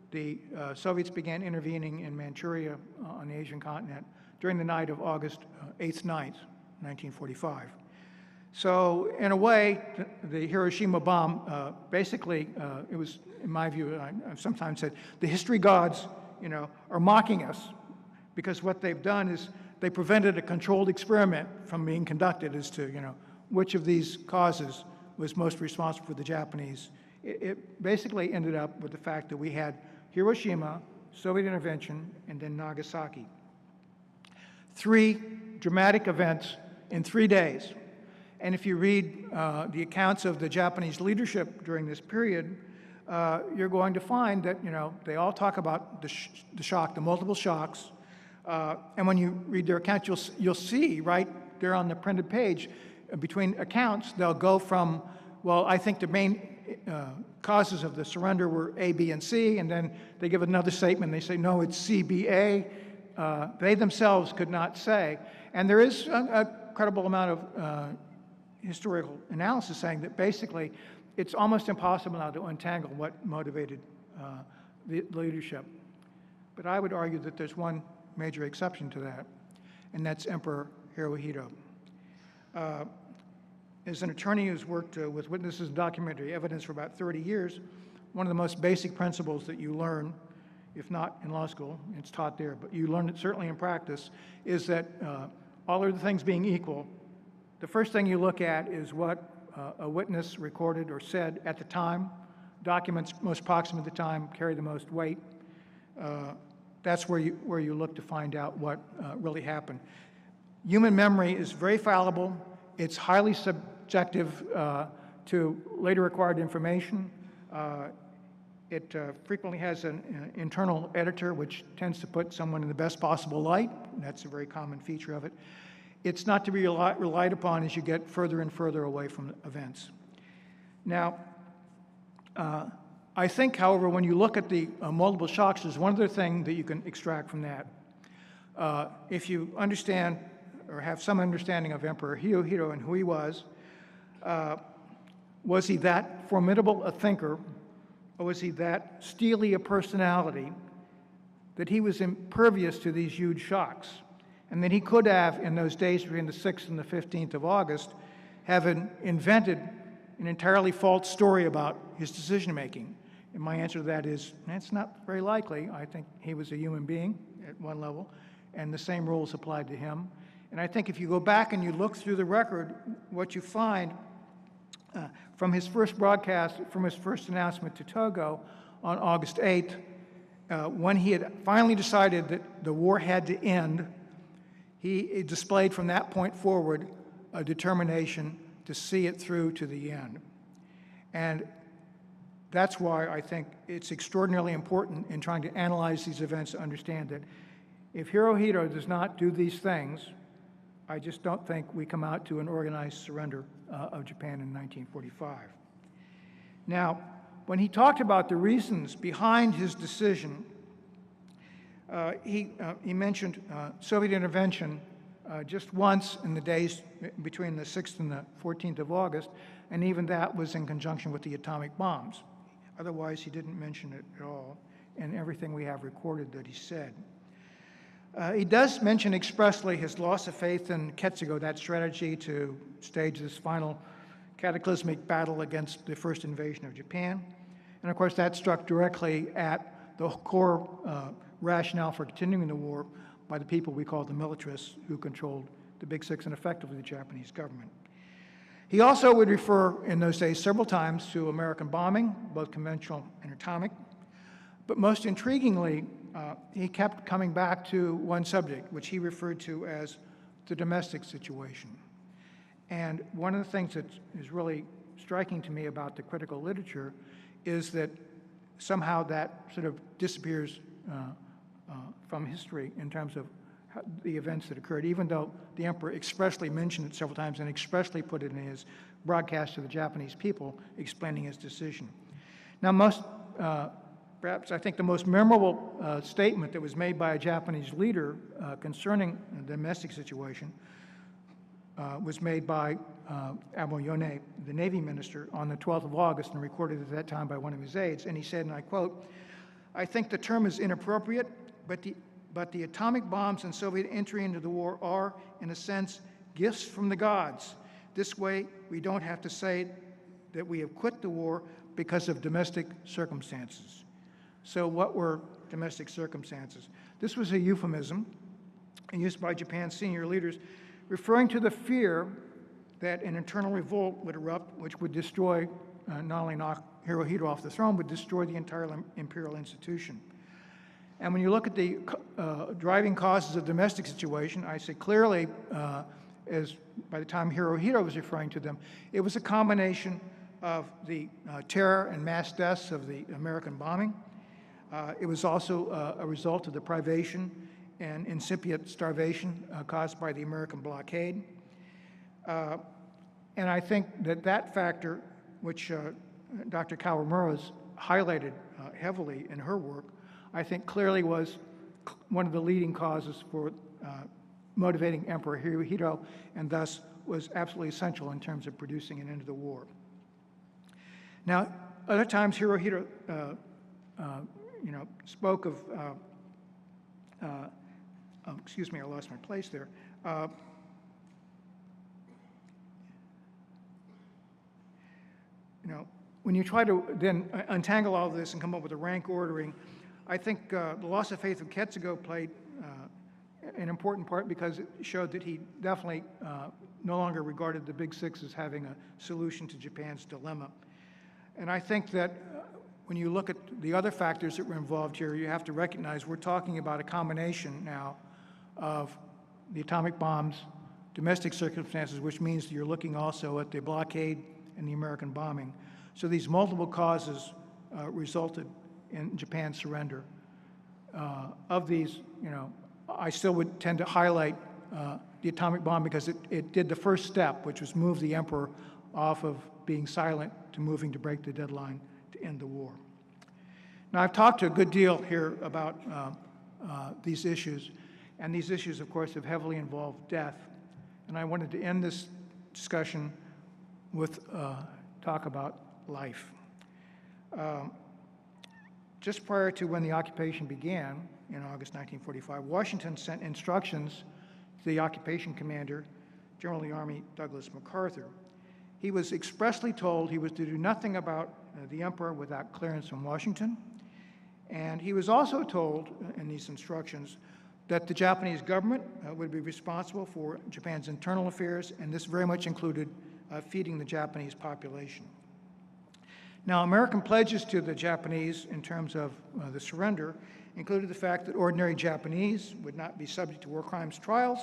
the Soviets began intervening in Manchuria on the Asian continent during the night of August 8th, 9th, 1945. So in a way, the Hiroshima bomb, basically, it was, in my view, I've sometimes said, the history gods, are mocking us because what they've done is they prevented a controlled experiment from being conducted as to, which of these causes was most responsible for the Japanese. It basically ended up with the fact that we had Hiroshima, Soviet intervention, and then Nagasaki. 3 dramatic events in 3 days. And if you read the accounts of the Japanese leadership during this period, you're going to find that, they all talk about the shock, the multiple shocks. And when you read their accounts, you'll see right there on the printed page, between accounts, they'll go from, well, I think the main causes of the surrender were A, B, and C, and then they give another statement. They say, no, it's C, B, A. They themselves could not say. And there is a credible amount of historical analysis saying that basically it's almost impossible now to untangle what motivated the leadership. But I would argue that there's one major exception to that, and that's Emperor Hirohito. As an attorney who's worked with witnesses and documentary evidence for about 30 years, one of the most basic principles that you learn, if not in law school, it's taught there, but you learn it certainly in practice, is that all other things being equal, the first thing you look at is what a witness recorded or said at the time. Documents most proximate to the time carry the most weight. That's where you look to find out what really happened. Human memory is very fallible. It's highly subjective to later acquired information. It frequently has an internal editor, which tends to put someone in the best possible light. That's a very common feature of it. It's not to be relied upon as you get further and further away from events. Now, I think, however, when you look at the multiple shocks, there's one other thing that you can extract from that. If you understand or have some understanding of Emperor Hirohito and who he was he that formidable a thinker, or was he that steely a personality that he was impervious to these huge shocks? And that he could have, in those days between the 6th and the 15th of August, have invented an entirely false story about his decision-making. And my answer to that is, it's not very likely. I think he was a human being at one level, and the same rules applied to him. And I think if you go back and you look through the record, what you find from his first broadcast, from his first announcement to Togo on August 8th, when he had finally decided that the war had to end, he displayed from that point forward a determination to see it through to the end. And that's why I think it's extraordinarily important in trying to analyze these events to understand that if Hirohito does not do these things, I just don't think we come out to an organized surrender of Japan in 1945. Now, when he talked about the reasons behind his decision, he mentioned Soviet intervention just once in the days between the 6th and the 14th of August, and even that was in conjunction with the atomic bombs. Otherwise, he didn't mention it at all in everything we have recorded that he said. He does mention expressly his loss of faith in Ketsugo, that strategy to stage this final cataclysmic battle against the first invasion of Japan. And of course, that struck directly at the core rationale for continuing the war by the people we call the militarists who controlled the Big Six and effectively the Japanese government. He also would refer in those days several times to American bombing, both conventional and atomic. But most intriguingly, he kept coming back to one subject, which he referred to as the domestic situation. And one of the things that is really striking to me about the critical literature is that somehow that sort of disappears from history in terms of the events that occurred, even though the emperor expressly mentioned it several times and expressly put it in his broadcast to the Japanese people explaining his decision. Now, perhaps I think the most memorable statement that was made by a Japanese leader concerning the domestic situation was made by Admiral Yone, the Navy minister, on the 12th of August and recorded at that time by one of his aides. And he said, and I quote, "I think the term is inappropriate, but the atomic bombs and Soviet entry into the war are, in a sense, gifts from the gods. This way, we don't have to say that we have quit the war because of domestic circumstances." So what were domestic circumstances? This was a euphemism used by Japan's senior leaders, referring to the fear that an internal revolt would erupt, which would destroy, not only knock Hirohito off the throne, but destroy the entire imperial institution. And when you look at the driving causes of the domestic situation, I say clearly, as by the time Hirohito was referring to them, it was a combination of the terror and mass deaths of the American bombing. It was also a result of the privation and incipient starvation caused by the American blockade. And I think that factor, which Dr. Kawamura's highlighted heavily in her work, I think clearly was one of the leading causes for motivating Emperor Hirohito, and thus was absolutely essential in terms of producing an end to the war. Now, other times Hirohito spoke of excuse me, I lost my place there. When you try to then untangle all of this and come up with a rank ordering, I think the loss of faith of Ketsugo played an important part because it showed that he definitely no longer regarded the Big Six as having a solution to Japan's dilemma. And I think that when you look at the other factors that were involved here, you have to recognize we're talking about a combination now of the atomic bombs, domestic circumstances, which means that you're looking also at the blockade and the American bombing. So these multiple causes resulted in Japan's surrender. Of these, I still would tend to highlight the atomic bomb because it did the first step, which was move the emperor off of being silent to moving to break the deadline to end the war. Now, I've talked a good deal here about these issues, and these issues, of course, have heavily involved death. And I wanted to end this discussion with talk about life. Just prior to when the occupation began, in August 1945, Washington sent instructions to the occupation commander, General of the Army Douglas MacArthur. He was expressly told he was to do nothing about the emperor without clearance from Washington. And he was also told in these instructions that the Japanese government would be responsible for Japan's internal affairs, and this very much included feeding the Japanese population. Now, American pledges to the Japanese in terms of the surrender included the fact that ordinary Japanese would not be subject to war crimes trials,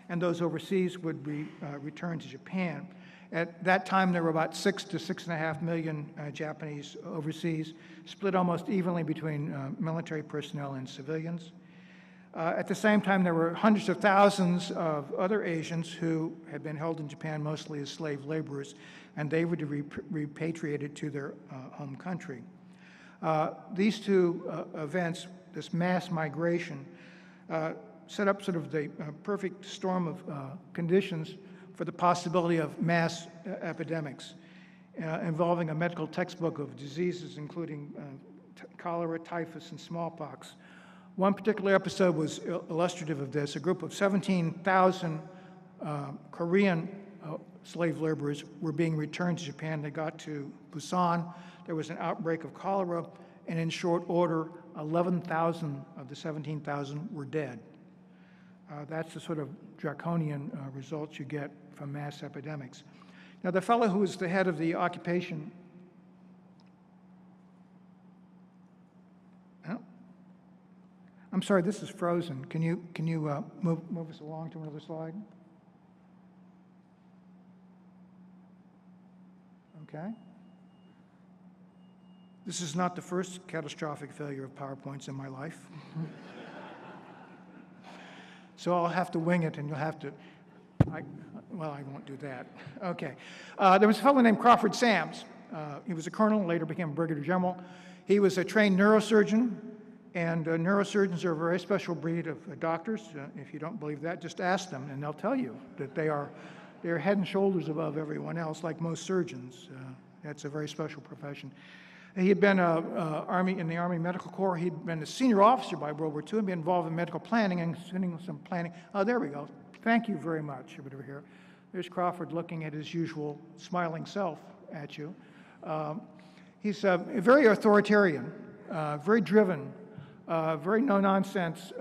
and those overseas would be returned to Japan. At that time, there were about 6 to 6.5 million Japanese overseas, split almost evenly between military personnel and civilians. At the same time, there were hundreds of thousands of other Asians who had been held in Japan mostly as slave laborers, and they were to be repatriated to their home country. These two events, this mass migration, set up sort of the perfect storm of conditions for the possibility of mass epidemics involving a medical textbook of diseases including cholera, typhus, and smallpox. One particular episode was illustrative of this. A group of 17,000 Korean slave laborers were being returned to Japan. They got to Busan. There was an outbreak of cholera, and in short order, 11,000 of the 17,000 were dead. That's the sort of draconian results you get from mass epidemics. Now, the fellow who was the head of the occupation, I'm sorry, this is frozen. Can you move us along to another slide? Okay. This is not the first catastrophic failure of PowerPoints in my life. So I'll have to wing it, and you'll have to, well, I won't do that. Okay. There was a fellow named Crawford Sams. He was a colonel, later became a brigadier general. He was a trained neurosurgeon, and neurosurgeons are a very special breed of doctors. If you don't believe that, just ask them, and they'll tell you that they're head and shoulders above everyone else, like most surgeons. That's a very special profession. He had been in the Army Medical Corps. He'd been a senior officer by World War II and been involved in medical planning and sending some planning. Oh, there we go. Thank you very much. Over here. There's Crawford looking at his usual smiling self at you. He's very authoritarian, very driven, very no-nonsense,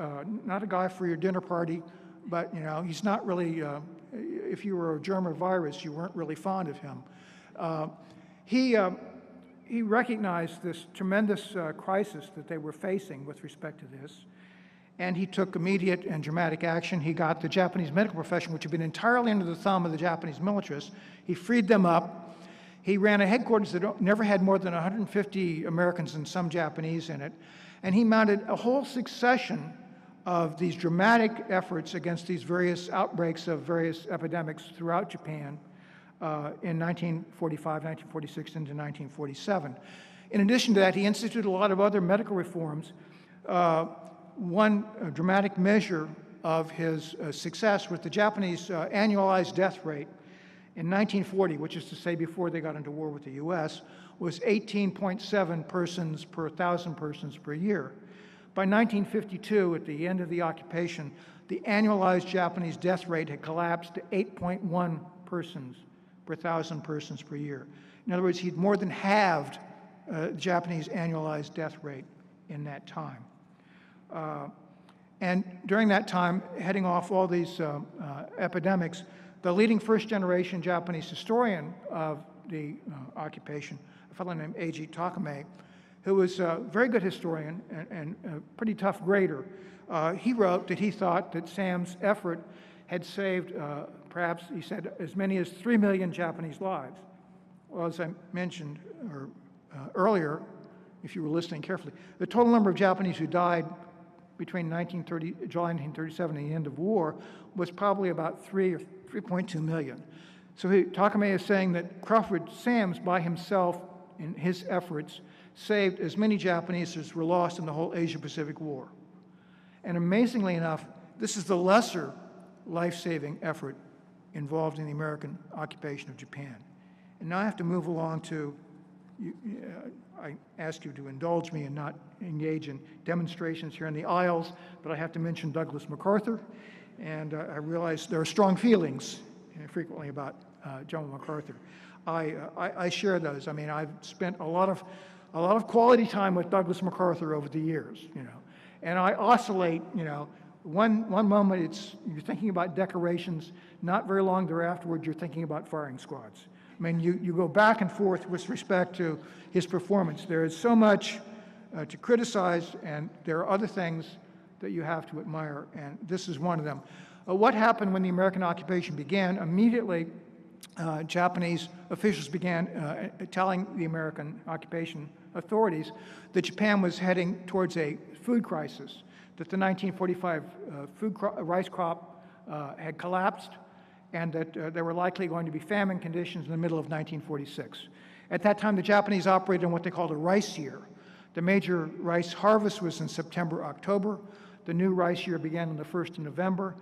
not a guy for your dinner party, but, he's not really, if you were a germ or virus, you weren't really fond of him. He recognized this tremendous crisis that they were facing with respect to this, and he took immediate and dramatic action. He got the Japanese medical profession, which had been entirely under the thumb of the Japanese militarists. He freed them up. He ran a headquarters that never had more than 150 Americans and some Japanese in it, and he mounted a whole succession of these dramatic efforts against these various outbreaks of various epidemics throughout Japan in 1945, 1946, into 1947. In addition to that, he instituted a lot of other medical reforms. One dramatic measure of his success was the Japanese annualized death rate in 1940, which is to say before they got into war with the U.S., was 18.7 persons per 1,000 persons per year. By 1952, at the end of the occupation, the annualized Japanese death rate had collapsed to 8.1 persons per 1,000 persons per year. In other words, he'd more than halved Japanese annualized death rate in that time. And during that time, heading off all these epidemics, the leading first-generation Japanese historian of the occupation, a fellow named Eiji Takame, who was a very good historian and a pretty tough grader, he wrote that he thought that Sam's effort had saved, perhaps, he said, as many as 3 million Japanese lives. Well, as I mentioned earlier, if you were listening carefully, the total number of Japanese who died between July 1937 and the end of war was probably about 3 or 3.2 million. So Takame is saying that Crawford Sams by himself in his efforts saved as many Japanese as were lost in the whole Asia-Pacific War. And amazingly enough, this is the lesser life-saving effort involved in the American occupation of Japan. And now I have to move along to, I ask you to indulge me and not engage in demonstrations here in the aisles, but I have to mention Douglas MacArthur, and I realize there are strong feelings frequently about General MacArthur. I share those. I mean, I've spent a lot of quality time with Douglas MacArthur over the years, and I oscillate, one moment you're thinking about decorations, not very long thereafterward you're thinking about firing squads. I mean, you go back and forth with respect to his performance. There is so much to criticize, and there are other things that you have to admire, and this is one of them. What happened when the American occupation began? Immediately, Japanese officials began telling the American occupation authorities that Japan was heading towards a food crisis, that the 1945 rice crop had collapsed, and that there were likely going to be famine conditions in the middle of 1946. At that time, the Japanese operated in what they called a rice year. The major rice harvest was in September, October. The new rice year began on the 1st of November.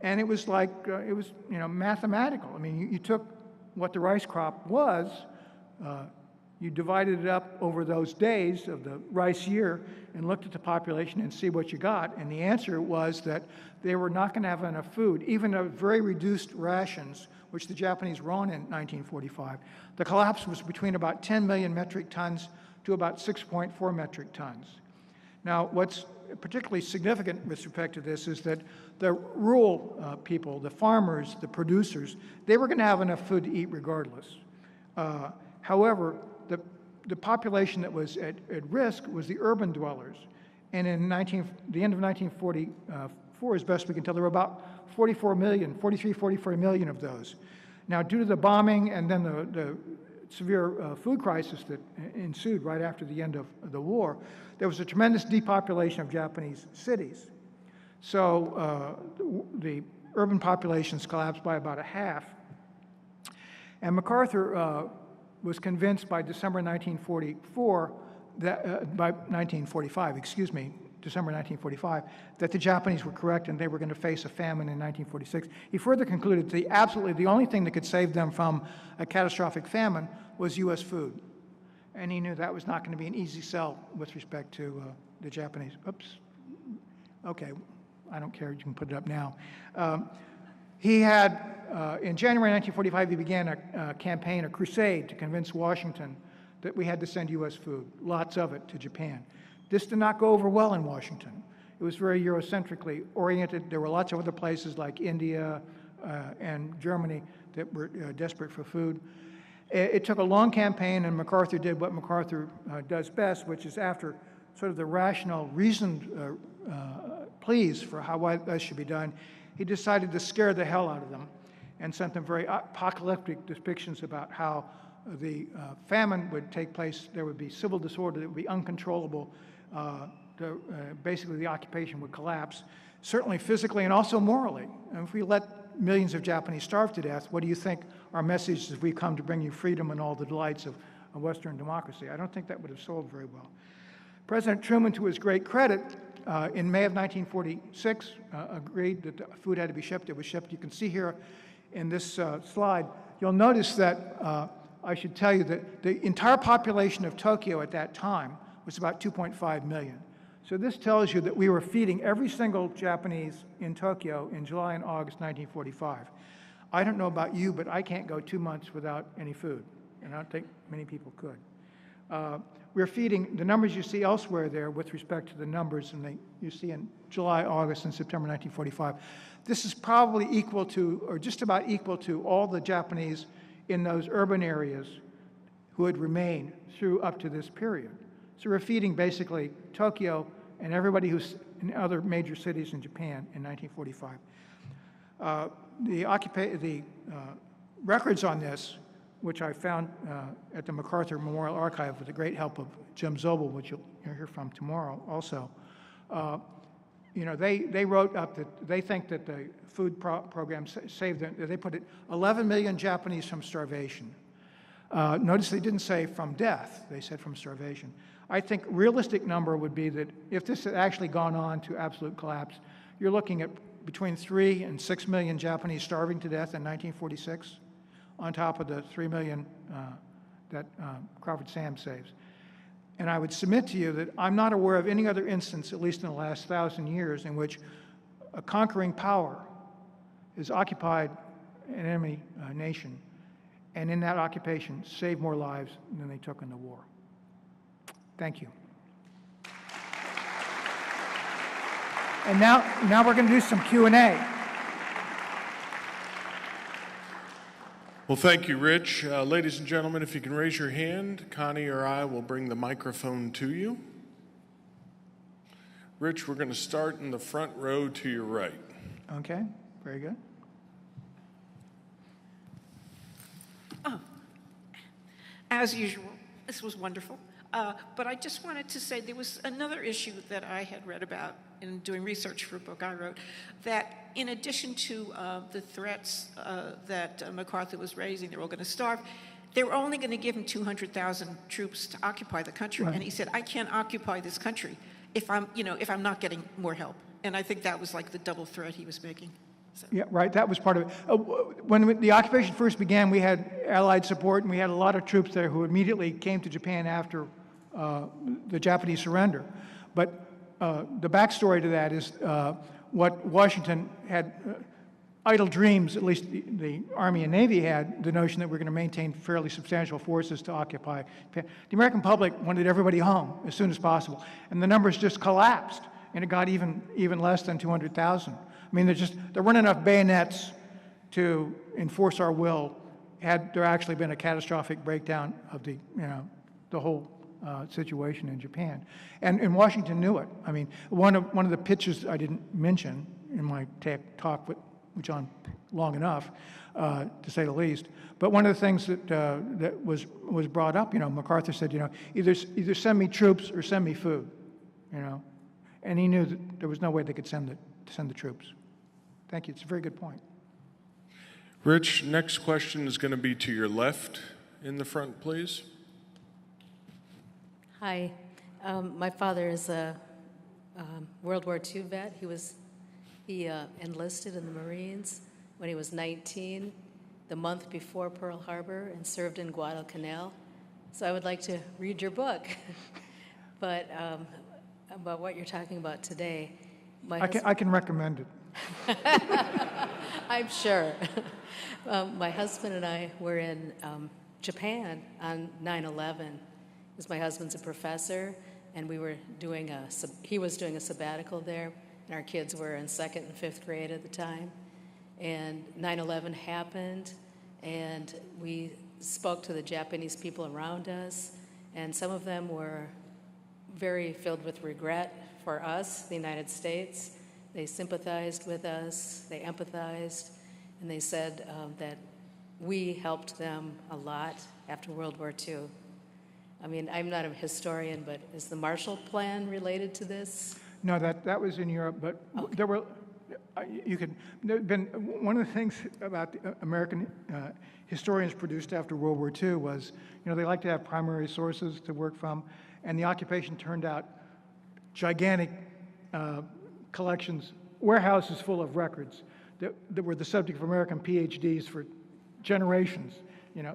And it was like, mathematical. I mean, you took what the rice crop was, you divided it up over those days of the rice year and looked at the population and see what you got. And the answer was that they were not going to have enough food, even at very reduced rations, which the Japanese were on in 1945. The collapse was between about 10 million metric tons to about 6.4 metric tons. Now, what's particularly significant with respect to this is that the rural people, the farmers, the producers, they were going to have enough food to eat regardless. However, the population that was at risk was the urban dwellers. And in the end of 1944, as best we can tell, there were about 44 million of those. Now, due to the bombing and then the severe food crisis that ensued right after the end of the war, there was a tremendous depopulation of Japanese cities. So the urban populations collapsed by about a half. And MacArthur was convinced by December 1945, December 1945, that the Japanese were correct and they were going to face a famine in 1946. He further concluded that the only thing that could save them from a catastrophic famine was U.S. food. And he knew that was not going to be an easy sell with respect to the Japanese. Oops. Okay, I don't care. You can put it up now. He had, in January 1945, he began a campaign, a crusade, to convince Washington that we had to send U.S. food, lots of it, to Japan. This did not go over well in Washington. It was very Eurocentrically oriented. There were lots of other places like India and Germany that were desperate for food. It took a long campaign, and MacArthur did what MacArthur does best, which is after sort of the rational, reasoned pleas for how this should be done, he decided to scare the hell out of them and sent them very apocalyptic depictions about how the famine would take place, there would be civil disorder that would be uncontrollable, basically the occupation would collapse, certainly physically and also morally. And if we let millions of Japanese starve to death, what do you think our message is? We've come to bring you freedom and all the delights of Western democracy. I don't think that would have sold very well. President Truman, to his great credit, in May of 1946, agreed that the food had to be shipped. It was shipped. You can see here in this slide, you'll notice that I should tell you that the entire population of Tokyo at that time was about 2.5 million. So this tells you that we were feeding every single Japanese in Tokyo in July and August 1945. I don't know about you, but I can't go 2 months without any food, and I don't think many people could. We're feeding the numbers you see elsewhere there with respect to the numbers you see in July, August, and September 1945. This is probably equal to, or just about equal to, all the Japanese in those urban areas who had remained through up to this period. So we're feeding basically Tokyo and everybody who's in other major cities in Japan in 1945. The records on this, which I found at the MacArthur Memorial Archive with the great help of Jim Zobel, which you'll hear from tomorrow also, they wrote up that they think that the food program saved them. They put it 11 million Japanese from starvation. Notice they didn't say from death, they said from starvation. I think realistic number would be that if this had actually gone on to absolute collapse, you're looking at between 3 and 6 million Japanese starving to death in 1946, on top of the 3 million that Crawford Sam saves. And I would submit to you that I'm not aware of any other instance, at least in the last 1,000 years, in which a conquering power has occupied an enemy nation, and in that occupation saved more lives than they took in the war. Thank you. And now we're going to do some Q&A. Well, thank you, Rich. Ladies and gentlemen, if you can raise your hand, Connie or I will bring the microphone to you. Rich, we're going to start in the front row to your right. Okay, very good. As usual, this was wonderful. But I just wanted to say there was another issue that I had read about in doing research for a book I wrote, that in addition to the threats that MacArthur was raising, they're all going to starve, they were only going to give him 200,000 troops to occupy the country. Right. And he said, I can't occupy this country if I'm not getting more help. And I think that was like the double threat he was making. So. Yeah, right. That was part of it. When the occupation first began, we had Allied support, and we had a lot of troops there who immediately came to Japan after the Japanese surrender. But the backstory to that is what Washington had idle dreams, at least the Army and Navy had, the notion that we're going to maintain fairly substantial forces to occupy Japan. The American public wanted everybody home as soon as possible, and the numbers just collapsed, and it got even less than 200,000. I mean, there weren't enough bayonets to enforce our will had there actually been a catastrophic breakdown of the whole situation in Japan. And Washington knew it. I mean, one of the pitches I didn't mention in my talk, which on long enough, to say the least. But one of the things that was brought up, MacArthur said, either send me troops or send me food, and he knew that there was no way they could send the troops. Thank you. It's a very good point. Rich, next question is going to be to your left in the front, please. Hi. My father is a World War II vet. He enlisted in the Marines when he was 19, the month before Pearl Harbor, and served in Guadalcanal. So I would like to read your book, but about what you're talking about today. I can recommend it. I'm sure. My husband and I were in Japan on 9/11. My husband's a professor, and he was doing a sabbatical there, and our kids were in 2nd and 5th grade at the time. And 9/11 happened, and we spoke to the Japanese people around us, and some of them were very filled with regret for us, the United States. They sympathized with us, they empathized, and they said that we helped them a lot after World War II. I mean, I'm not a historian, but is the Marshall Plan related to this? No, that was in Europe, but okay. There'd been one of the things about the American historians produced after World War II was, they like to have primary sources to work from, and the occupation turned out gigantic collections, warehouses full of records that were the subject of American PhDs for generations.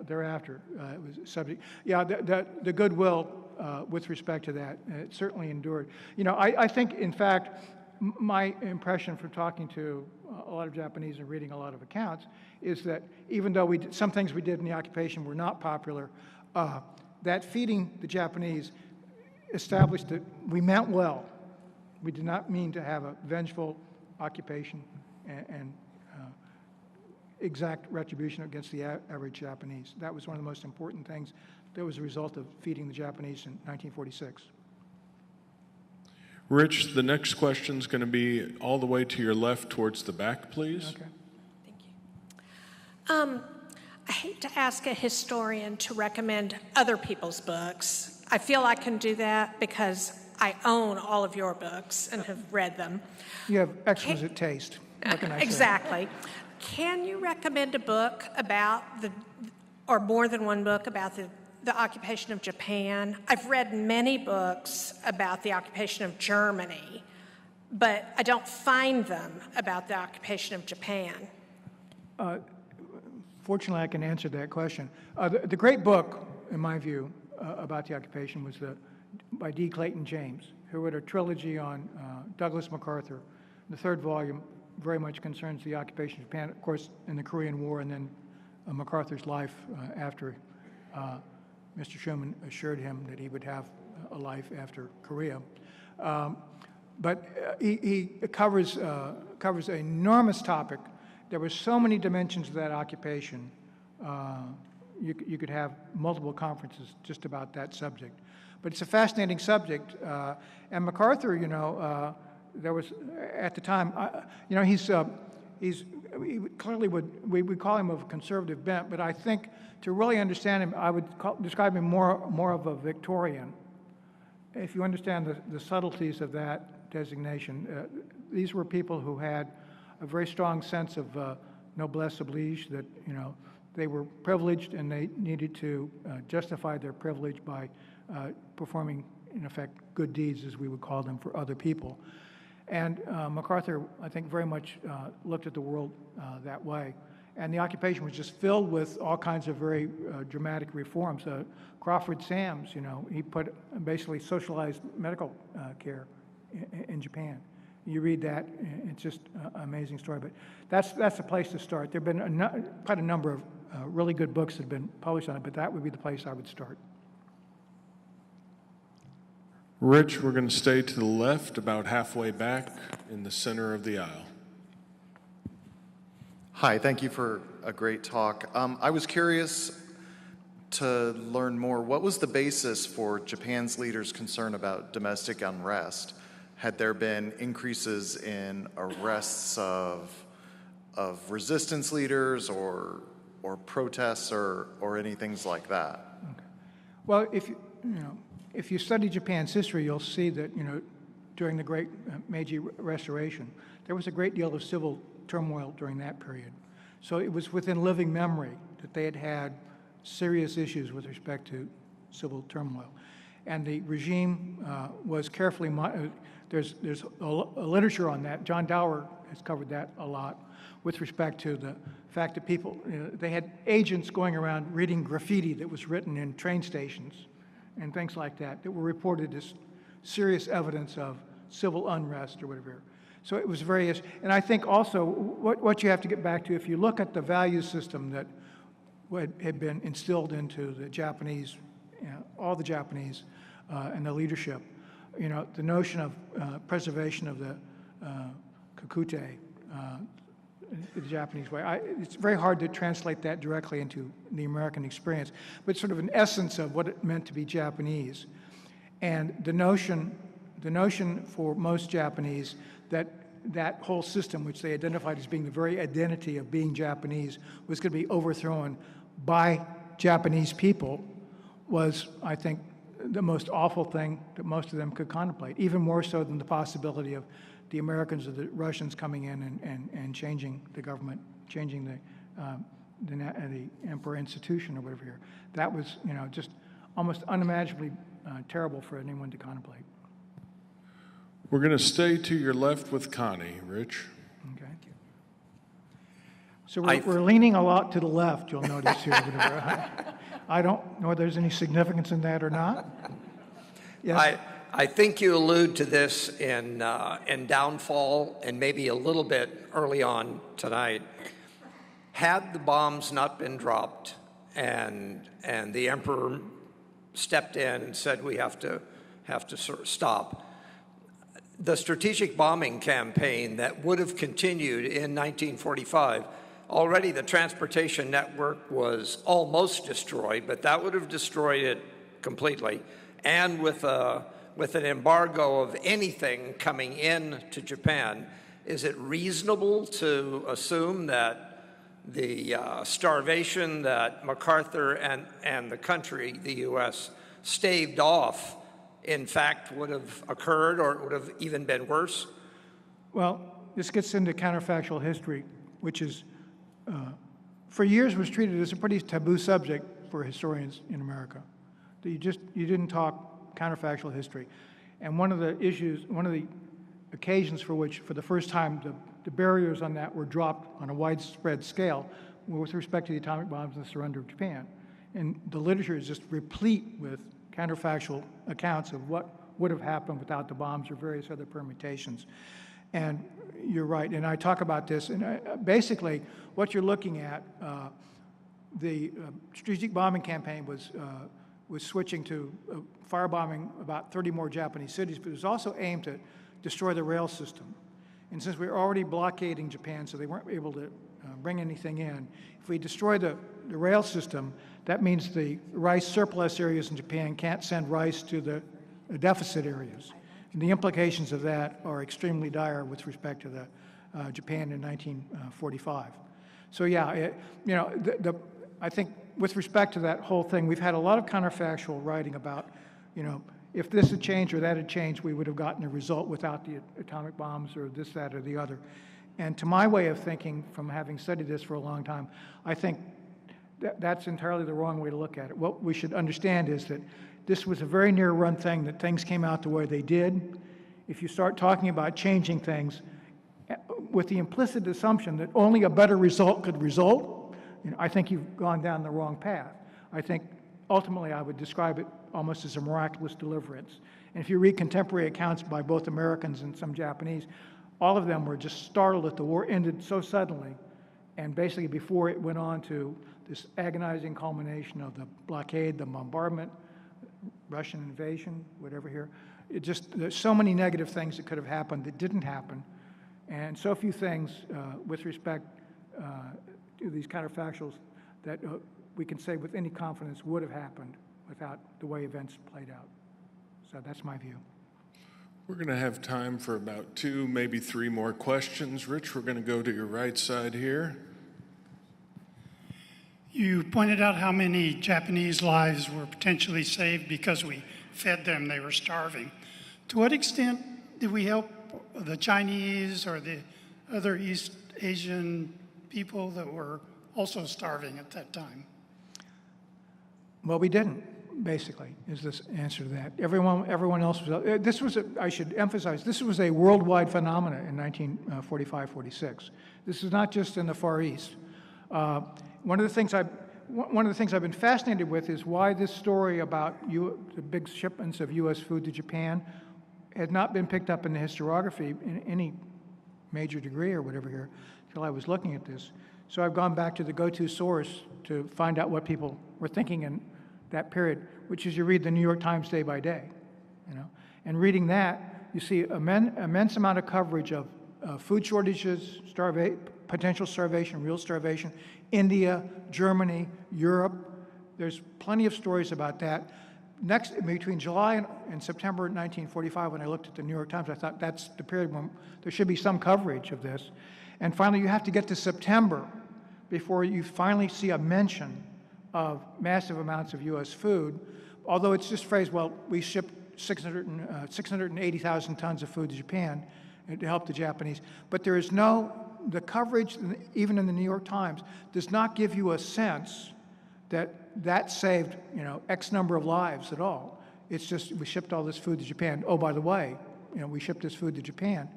Thereafter, it was subject. Yeah, the goodwill with respect to that. It certainly endured. You know, I think, in fact, my impression from talking to a lot of Japanese and reading a lot of accounts is that even though some things we did in the occupation were not popular, that feeding the Japanese established that we meant well. We did not mean to have a vengeful occupation and exact retribution against the average Japanese. That was one of the most important things that was a result of feeding the Japanese in 1946. Rich, the next question is going to be all the way to your left towards the back, please. Okay. Thank you. I hate to ask a historian to recommend other people's books. I feel I can do that because I own all of your books and have read them. You have exquisite taste. What can I say? Exactly. Can you recommend a book about or more than one book about the occupation of Japan? I've read many books about the occupation of Germany, but I don't find them about the occupation of Japan. Fortunately, I can answer that question. The great book, in my view, about the occupation was by D. Clayton James, who wrote a trilogy on Douglas MacArthur. The third volume very much concerns the occupation of Japan, of course, in the Korean War, and then MacArthur's life after Mr. Truman assured him that he would have a life after Korea. But he covers an enormous topic. There were so many dimensions of that occupation. You could have multiple conferences just about that subject. But it's a fascinating subject. And MacArthur, you know, there was, at the time, you know, he clearly we would call him of a conservative bent, but I think to really understand him, I would describe him more of a Victorian. If you understand the subtleties of that designation, these were people who had a very strong sense of noblesse oblige, that, you know, they were privileged and they needed to justify their privilege by performing, in effect, good deeds, as we would call them, for other people. And MacArthur, I think, very much looked at the world that way. And the occupation was just filled with all kinds of very dramatic reforms. Crawford Sams, you know, he put basically socialized medical care in Japan. You read that, it's just an amazing story. But that's a place to start. There have been quite a number of really good books that have been published on it, but that would be the place I would start. Rich, we're going to stay to the left, about halfway back in the center of the aisle. Hi, thank you for a great talk. I was curious to learn more. What was the basis for Japan's leaders' concern about domestic unrest? Had there been increases in arrests of resistance leaders or protests or anything like that? Okay. Well, if you study Japan's history, you'll see that, you know, during the Great Meiji Restoration, there was a great deal of civil turmoil during that period. So it was within living memory that they had serious issues with respect to civil turmoil. And the regime was carefully, there's a literature on that. John Dower has covered that a lot with respect to the fact that people, you know, they had agents going around reading graffiti that was written in train stations and things like that were reported as serious evidence of civil unrest or whatever. So it was various, and I think also what you have to get back to, if you look at the value system that had been instilled into the Japanese, you know, all the Japanese and the leadership, you know, the notion of preservation of the kakute, the Japanese way. It's very hard to translate that directly into the American experience, but sort of an essence of what it meant to be Japanese. And the notion for most Japanese that whole system, which they identified as being the very identity of being Japanese, was going to be overthrown by Japanese people, was, I think, the most awful thing that most of them could contemplate, even more so than the possibility of the Americans or the Russians coming in and changing the government, changing the emperor institution or whatever here. That was, you know, just almost unimaginably terrible for anyone to contemplate. We're going to stay to your left with Connie, Rich. Okay. So we're leaning a lot to the left, you'll notice here. I don't know whether there's any significance in that or not. Yes. I think you allude to this in Downfall and maybe a little bit early on tonight. Had the bombs not been dropped and the emperor stepped in and said we have to sort of stop, the strategic bombing campaign that would have continued in 1945, already the transportation network was almost destroyed, but that would have destroyed it completely. And with an embargo of anything coming in to Japan, is it reasonable to assume that the starvation that MacArthur and the country, the U.S., staved off, in fact, would have occurred, or it would have even been worse? Well, this gets into counterfactual history, which is, for years was treated as a pretty taboo subject for historians in America. That you didn't talk counterfactual history. And one of the occasions for which, for the first time, the barriers on that were dropped on a widespread scale were with respect to the atomic bombs and the surrender of Japan. And the literature is just replete with counterfactual accounts of what would have happened without the bombs or various other permutations. And you're right, and I talk about this, and basically what you're looking at, the strategic bombing campaign was switching to firebombing about 30 more Japanese cities, but it was also aimed to destroy the rail system. And since we were already blockading Japan, so they weren't able to bring anything in, if we destroy the rail system, that means the rice surplus areas in Japan can't send rice to the deficit areas. And the implications of that are extremely dire with respect to the Japan in 1945. So yeah, I think with respect to that whole thing, we've had a lot of counterfactual writing about, if this had changed or that had changed, we would have gotten a result without the atomic bombs or this, that, or the other. And to my way of thinking, from having studied this for a long time, I think that's entirely the wrong way to look at it. What we should understand is that this was a very near-run thing, that things came out the way they did. If you start talking about changing things with the implicit assumption that only a better result could result, I think you've gone down the wrong path. I think ultimately I would describe it almost as a miraculous deliverance. And if you read contemporary accounts by both Americans and some Japanese, all of them were just startled that the war ended so suddenly, and basically before it went on to this agonizing culmination of the blockade, the bombardment, Russian invasion, whatever here. There's so many negative things that could have happened that didn't happen, and so few things with respect to these counterfactuals that we can say with any confidence would have happened without the way events played out. So that's my view. We're going to have time for about 2, maybe 3 more questions. Rich, we're going to go to your right side here. You pointed out how many Japanese lives were potentially saved because we fed them, they were starving. To what extent did we help the Chinese or the other East Asian people that were also starving at that time? Well, we didn't, basically, is this answer to that. Everyone else was, I should emphasize, this was a worldwide phenomenon in 1945-46. This is not just in the Far East. One of the things I've been fascinated with is why this story about the big shipments of U.S. food to Japan had not been picked up in the historiography in any major degree or whatever here until I was looking at this. So I've gone back to the go-to source to find out what people were thinking in that period, which is you read the New York Times day by day, and reading that, you see immense amount of coverage of food shortages, potential starvation, real starvation, India, Germany, Europe. There's plenty of stories about that. Between July and September 1945, when I looked at the New York Times, I thought that's the period when there should be some coverage of this. And finally, you have to get to September before you finally see a mention of massive amounts of U.S. food, although it's just phrased, well, we shipped 680,000 tons of food to Japan to help the Japanese. But there is the coverage, even in the New York Times, does not give you a sense that saved, X number of lives at all. It's just, we shipped all this food to Japan. Oh, by the way, we shipped this food to Japan.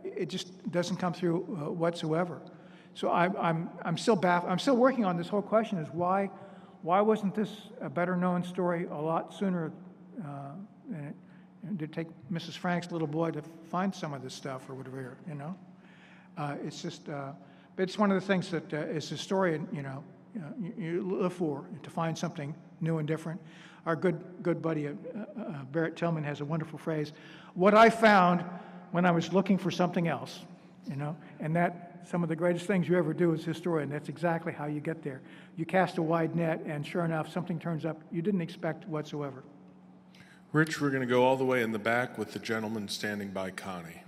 It just doesn't come through whatsoever. So I'm still baffled. I'm still working on this whole question: is why wasn't this a better known story a lot sooner and to take Mrs. Frank's little boy to find some of this stuff or whatever, you know. It's just, but it's one of the things that as a historian, you live for, to find something new and different. Our good buddy Barrett Tillman has a wonderful phrase, what I found when I was looking for something else, and that some of the greatest things you ever do as a historian, that's exactly how you get there. You cast a wide net, and sure enough, something turns up you didn't expect whatsoever. Rich, we're going to go all the way in the back with the gentleman standing by Connie.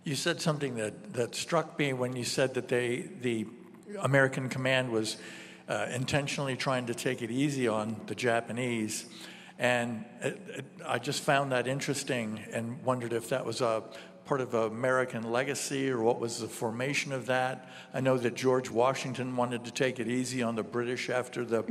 You said something that struck me when you said that the American command was intentionally trying to take it easy on the Japanese. And I just found that interesting and wondered if that was a part of American legacy or what was the formation of that. I know that George Washington wanted to take it easy on the British after the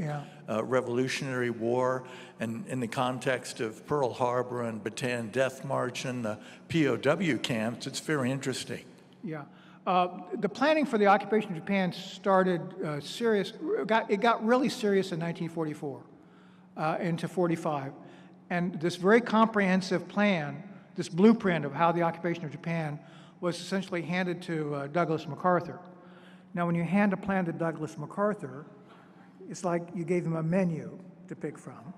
Revolutionary War, and in the context of Pearl Harbor and Bataan Death March and the POW camps, it's very interesting. Yeah. The planning for the occupation of Japan started it got really serious in 1944 into 45. And this very comprehensive plan, this blueprint of how the occupation of Japan was essentially handed to Douglas MacArthur. Now, when you hand a plan to Douglas MacArthur, it's like you gave him a menu to pick from.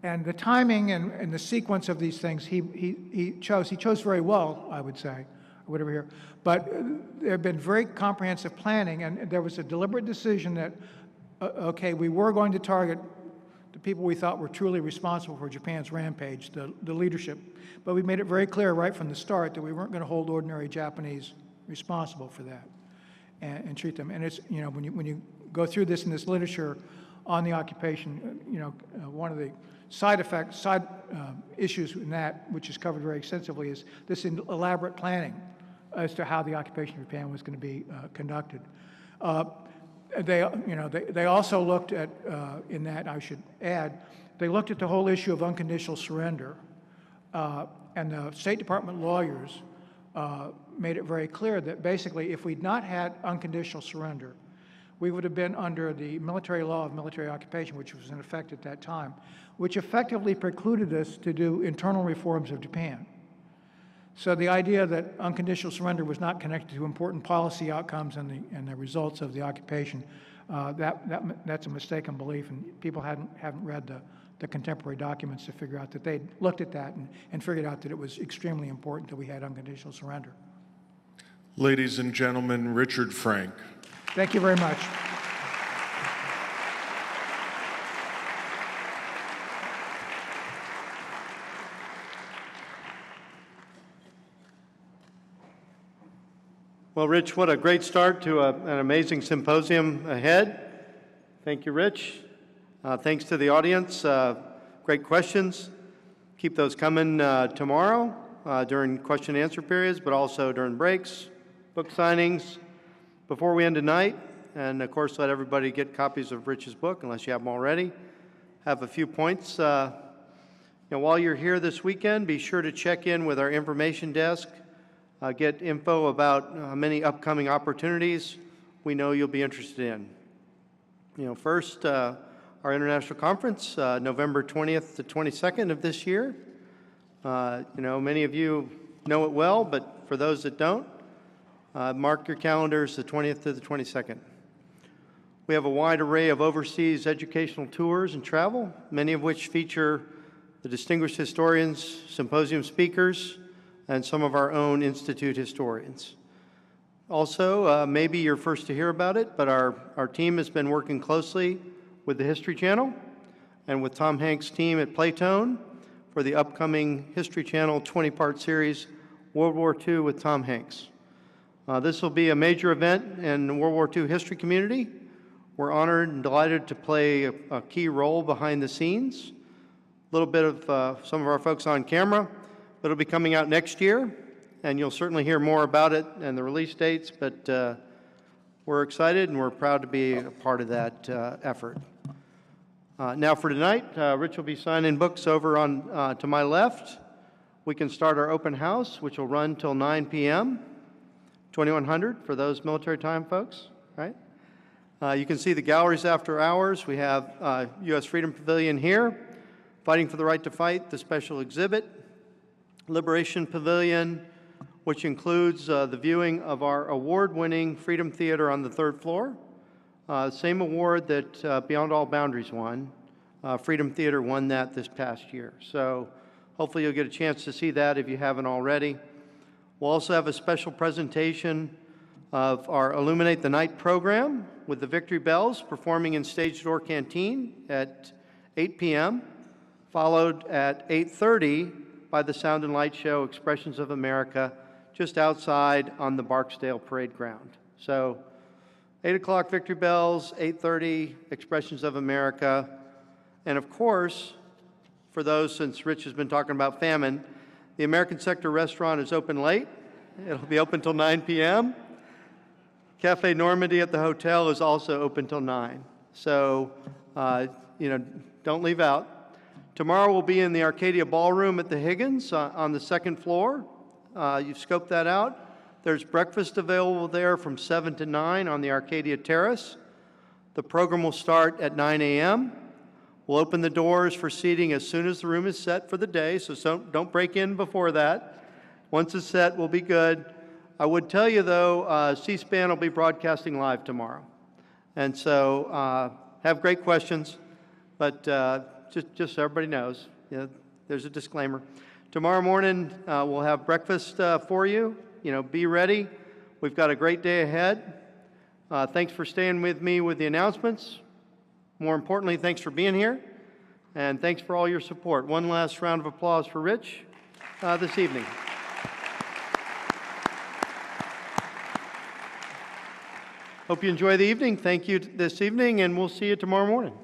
And the timing and the sequence of these things he chose very well, I would say, or whatever here. But there have been very comprehensive planning, and there was a deliberate decision that, okay, we were going to target the people we thought were truly responsible for Japan's rampage, the leadership. But we made it very clear right from the start that we weren't going to hold ordinary Japanese responsible for that and treat them. And it's, when you go through this in this literature on the occupation, one of the side issues in that, which is covered very extensively, is this elaborate planning as to how the occupation of Japan was going to be conducted. They also looked at, in that I should add, they looked at the whole issue of unconditional surrender, and the State Department lawyers made it very clear that basically if we'd not had unconditional surrender, we would have been under the military law of military occupation, which was in effect at that time, which effectively precluded us to do internal reforms of Japan. So the idea that unconditional surrender was not connected to important policy outcomes and the results of the occupation, that's a mistaken belief, and people haven't read the contemporary documents to figure out that they'd looked at that and figured out that it was extremely important that we had unconditional surrender. Ladies and gentlemen, Richard Frank. Thank you very much. Well, Rich, what a great start to an amazing symposium ahead. Thank you, Rich. Thanks to the audience. Great questions. Keep those coming tomorrow during question and answer periods, but also during breaks, book signings. Before we end tonight, and of course let everybody get copies of Rich's book, unless you have them already, have a few points. While you're here this weekend, be sure to check in with our information desk. Get info about many upcoming opportunities we know you'll be interested in. First, our international conference, November 20th to 22nd of this year. Many of you know it well, but for those that don't, mark your calendars the 20th to the 22nd. We have a wide array of overseas educational tours and travel, many of which feature the distinguished historians, symposium speakers, and some of our own Institute historians. Also, maybe you're first to hear about it, but our team has been working closely with the History Channel and with Tom Hanks' team at Playtone for the upcoming History Channel 20-part series, World War II with Tom Hanks. This will be a major event in the World War II history community. We're honored and delighted to play a key role behind the scenes. A little bit of some of our folks on camera. But it'll be coming out next year, and you'll certainly hear more about it and the release dates, but we're excited and we're proud to be a part of that effort. Now for tonight, Rich will be signing books over on to my left. We can start our open house, which will run till 9 p.m., 2100 for those military time folks, right? You can see the galleries after hours. We have U.S. Freedom Pavilion here. Fighting for the Right to Fight, the special exhibit. Liberation Pavilion, which includes the viewing of our award-winning Freedom Theater on the 3rd floor. Same award that Beyond All Boundaries won. Freedom Theater won that this past year. So hopefully you'll get a chance to see that if you haven't already. We'll also have a special presentation of our Illuminate the Night program with the Victory Bells performing in Stage Door Canteen at 8 p.m., followed at 8:30 by the Sound and Light Show, Expressions of America, just outside on the Barksdale Parade Ground. So 8 o'clock Victory Bells, 8:30 Expressions of America. And of course, for those, since Rich has been talking about famine, the American Sector Restaurant is open late. It'll be open till 9 p.m. Cafe Normandy at the hotel is also open till 9. So, don't leave out. Tomorrow we'll be in the Arcadia Ballroom at the Higgins on the 2nd floor. You've scoped that out. There's breakfast available there from 7 to 9 on the Arcadia Terrace. The program will start at 9 a.m. We'll open the doors for seating as soon as the room is set for the day, so don't break in before that. Once it's set, we'll be good. I would tell you, though, C-SPAN will be broadcasting live tomorrow. And so have great questions, but just so everybody knows, there's a disclaimer. Tomorrow morning, we'll have breakfast for you. Be ready. We've got a great day ahead. Thanks for staying with me with the announcements. More importantly, thanks for being here, and thanks for all your support. One last round of applause for Rich this evening. Hope you enjoy the evening. Thank you this evening, and we'll see you tomorrow morning.